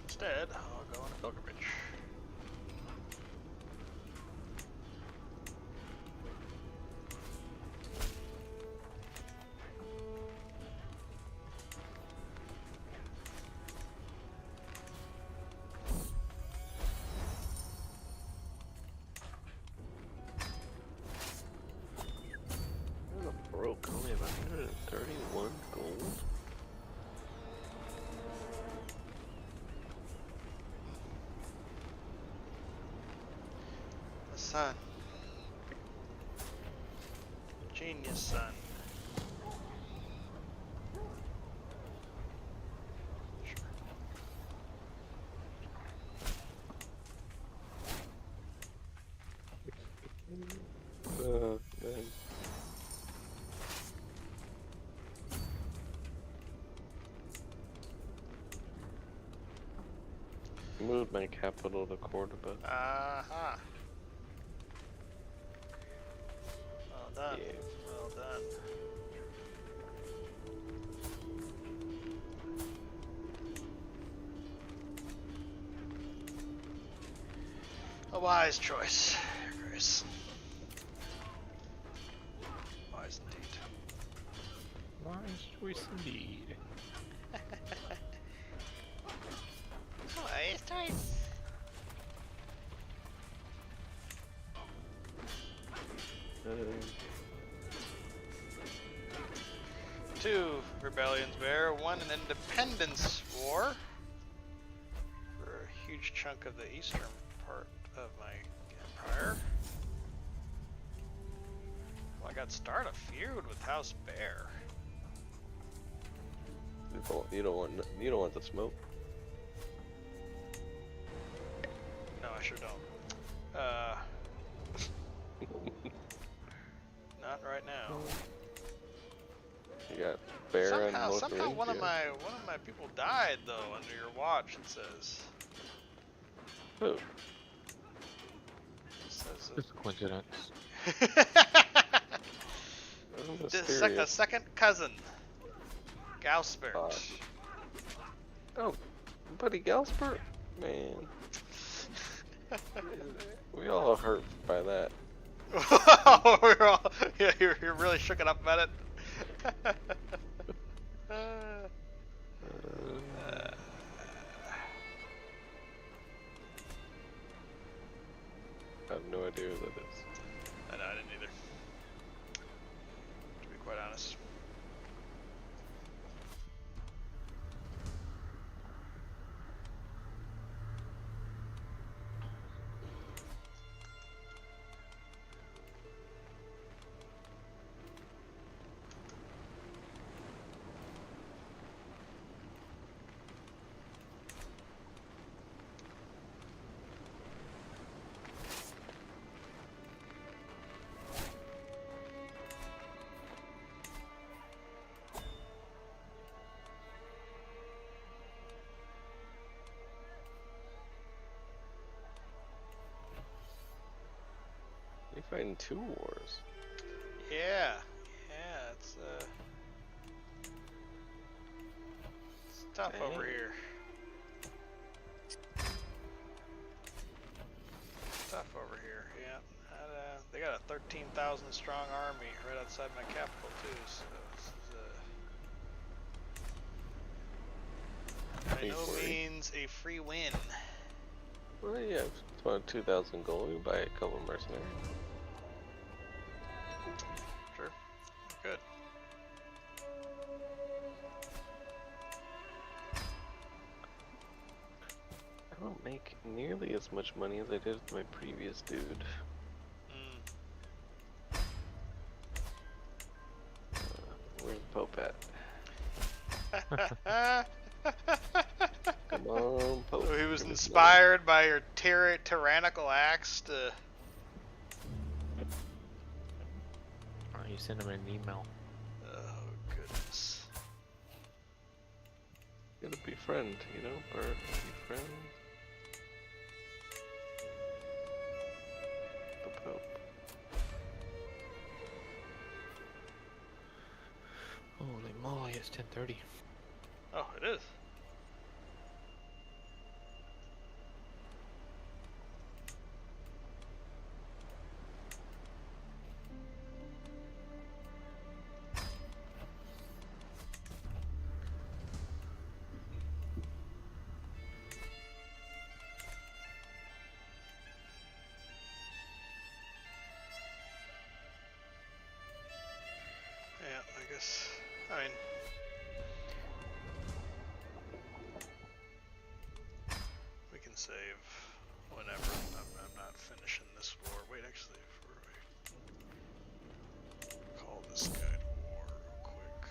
Instead, I'll go on a pilgrimage. I'm broke. Only have 131 gold. The sun. Genius son. Man. Moved my capital to Cordoba. Aha. Well done. Yeah. Well done. A wise choice, Your Grace. Wise indeed. Wise choice indeed. Wise choice. Two rebellions there, one an independence war for a huge chunk of the eastern part of my empire. Well, I got start a feud with House Bear. You don't want the smoke. No, I sure don't. Not right now. You got bear and Somehow one of my people died though under your watch. It says. Who? It says Just a coincidence. I'm just a curious. second cousin, Gausbert. Oh, buddy Galspert? Man. We all hurt by that. We're all, yeah, you're really shook up about it. I have no idea who that is. I know, I didn't either. To be quite honest. fighting 2 wars. Yeah. It's tough over Dang. here. Tough over here. Yeah. They got a 13,000 strong army right outside my capital too. So this is by no means a free win. Well, yeah, it's about 2,000 gold. You buy a couple mercenaries. Sure. Good. I don't make nearly as much money as I did with my previous dude. Where's the Pope at? Come on, Pope. So he was give us inspired by your tyrannical acts to. You send him an email. Oh goodness. Gotta befriend, you know, Bert. Befriend the Pope. Holy moly, it's 10:30. Oh, it is. Yeah, I guess. I mean, we can save whenever. I'm not finishing this war. Wait, actually, before I call this guy to war real quick.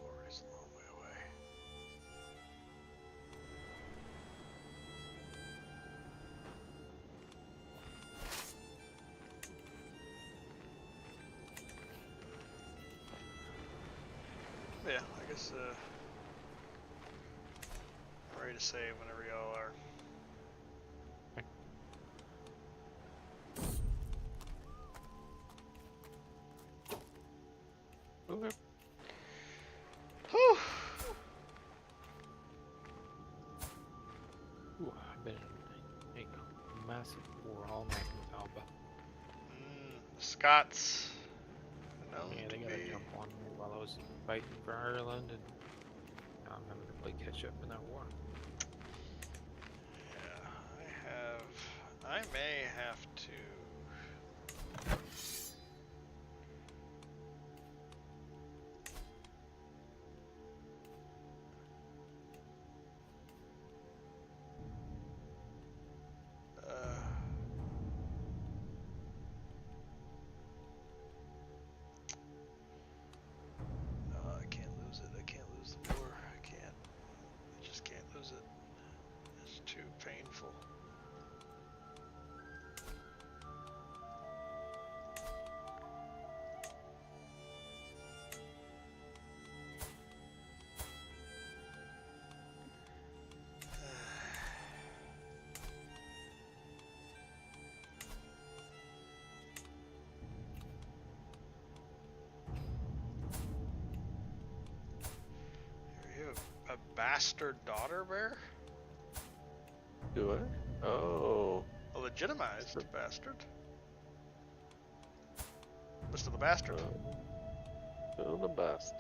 War is a long way away. Yeah, I guess I'm ready to save whenever y'all are. Okay. Whew. Ooh, I've been in a massive war all night with Alba. Scots. Known Yeah, they to gotta be. jump on me while I was fighting for Ireland, and now I'm having to play catch up in that war. Yeah, I may have to. No, I can't lose it. I can't lose the war. I can't. I just can't lose it. It's too painful. Are you a bastard daughter bear? Do I? Oh. A legitimized bastard? but still a bastard. Still the bastard.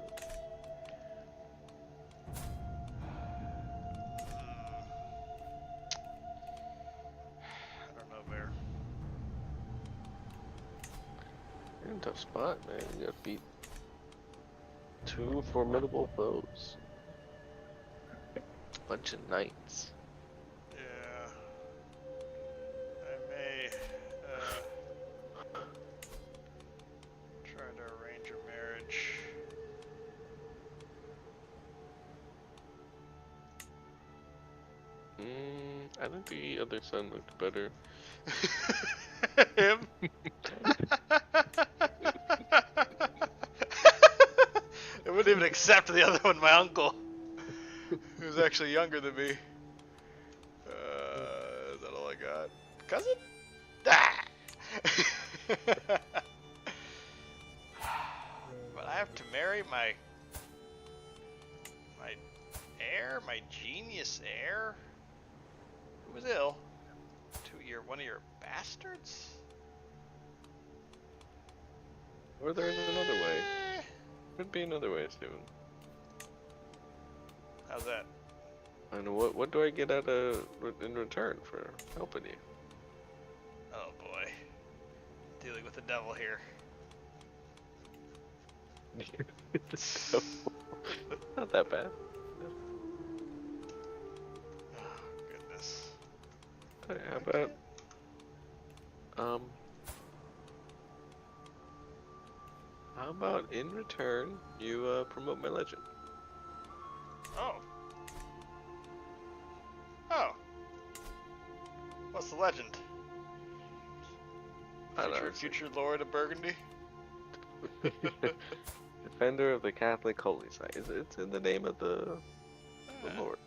I don't know, Bear. You're in a tough spot, man. You gotta beat 2 formidable foes. Bunch of knights. Yeah. I may try to arrange a marriage. I think the other son looked better. Him? I wouldn't even accept the other one, my uncle, who's actually younger than me. Is that all I got? Cousin? Ah! But I have to marry my heir, my genius heir, who was ill, to one of your bastards. Or there's another way. Could be another way, Stephen. How's that? I know what do I get in return for helping you? Oh boy, dealing with the devil here. Not that bad. Oh goodness. Hey, how about how about in return you promote my legend? Oh. Oh. What's the legend? I don't know. Future Lord of Burgundy? Defender of the Catholic Holy Site. It's in the name of the Lord.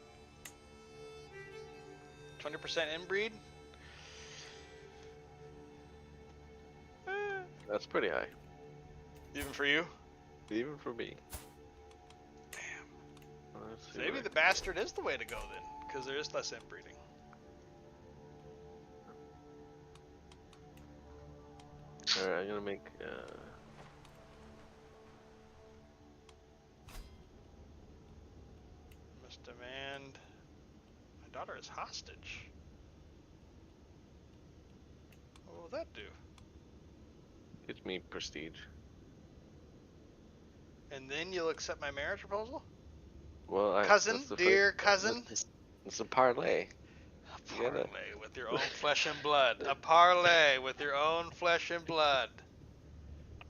20% inbreed? That's pretty high. Even for you? Even for me. Damn. Let's see Maybe what the bastard is the way to go then, because there is less inbreeding. Alright, I'm gonna make Must demand my daughter is hostage. What will that do? gives me prestige. And then you'll accept my marriage proposal? Well, Cousin, dear cousin? It's a parlay. A parlay with your own flesh and blood. A parlay with your own flesh and blood.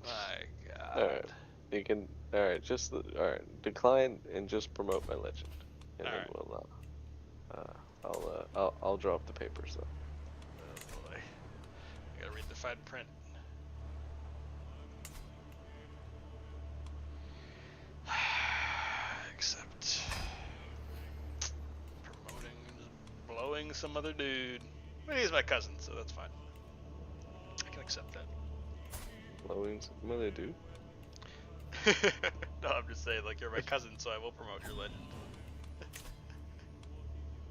My God. Alright. You can alright, decline and just promote my legend. And then Alright. we'll I'll draw up the papers though. Oh boy. I gotta read the fine print. Except promoting and just blowing some other dude. But he's my cousin, so that's fine. I can accept that. Blowing some other dude. No, I'm just saying, like, you're my cousin, so I will promote your legend.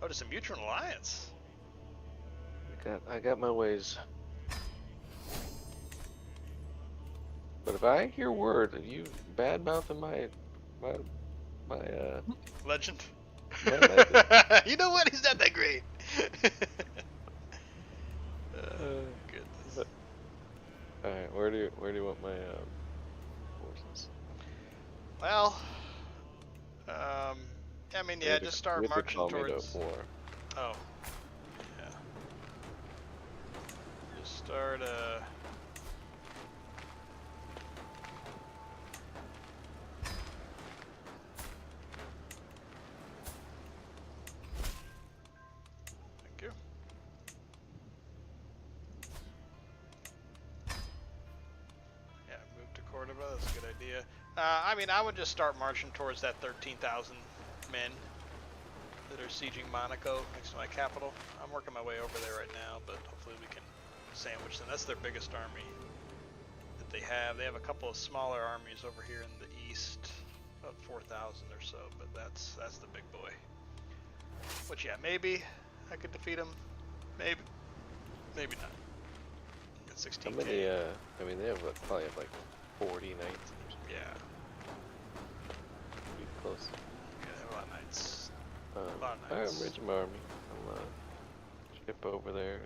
Oh, just a mutual alliance. I got my ways. But if I hear word of you bad mouthing my Legend. my legend. You know what? He's not that great. Goodness. Alright, where do you want my forces? Well, I mean, yeah, just start marching towards. War. Oh, yeah. Just start. Thank you. Yeah, move to Cordoba. That's a good idea. I mean, I would just start marching towards that 13,000 men that are sieging Monaco next to my capital. I'm working my way over there right now, but hopefully we can sandwich them. That's their biggest army that they have. They have a couple of smaller armies over here in the east, about 4,000 or so, but that's the big boy. But yeah, maybe I could defeat him. Maybe not. at 16K. How many, I mean, they have probably have like 40 knights or something. Yeah. Pretty close. Yeah, they have a lot of knights. A lot of Alright, knights. I'm raising my army. I'll ship over there.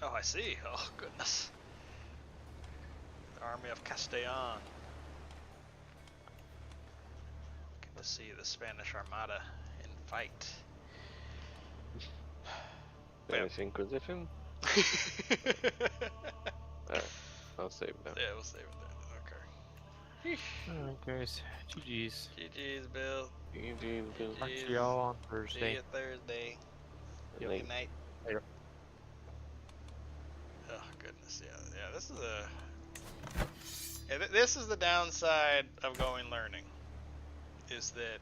Oh, I see. Oh, goodness. The army of Castellon. Get to see the Spanish Armada in fight. Spanish Inquisition? Alright, I'll save that. Yeah, we'll save it then. Okay. Alright, guys. GG's. GG's, Bill. GG, Bill. Talk to y'all on See Thursday. you Thursday. Good Good night. night. Later. Oh goodness, yeah. This is this is the downside of going learning, is that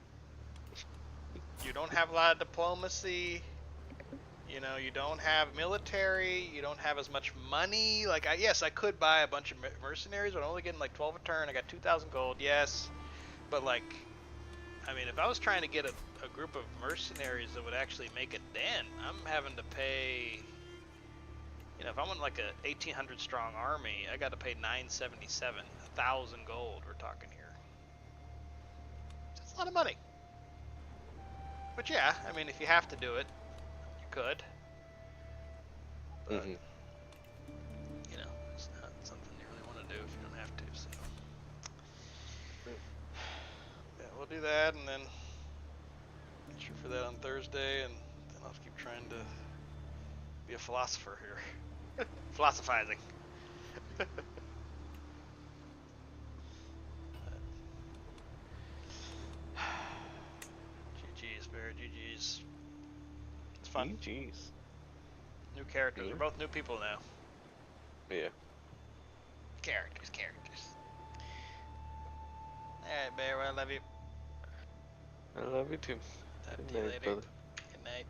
you don't have a lot of diplomacy. You know, you don't have military. You don't have as much money. Like, yes, I could buy a bunch of mercenaries, but I'm only getting like 12 a turn. I got 2,000 gold. Yes, but like, I mean, if I was trying to get a group of mercenaries that would actually make a dent, I'm having to pay. You know, if I'm on like a 1,800 strong army, I got to pay 977, 1,000 gold. We're talking here. That's a lot of money. But yeah, I mean, if you have to do it, you could. But Mm-hmm. you know, it's not something you really want to do if you don't have to. So yeah, we'll do that, and then shoot for that on Thursday, and then I'll keep trying to be a philosopher here. Philosophizing. GG's, Bear, GG's. It's fun. GG's. New characters. Yeah. We're both new people now. Yeah. Characters. Alright, Bear, well, I love you. I love you too. Talk Good to you night, later. brother. Good night.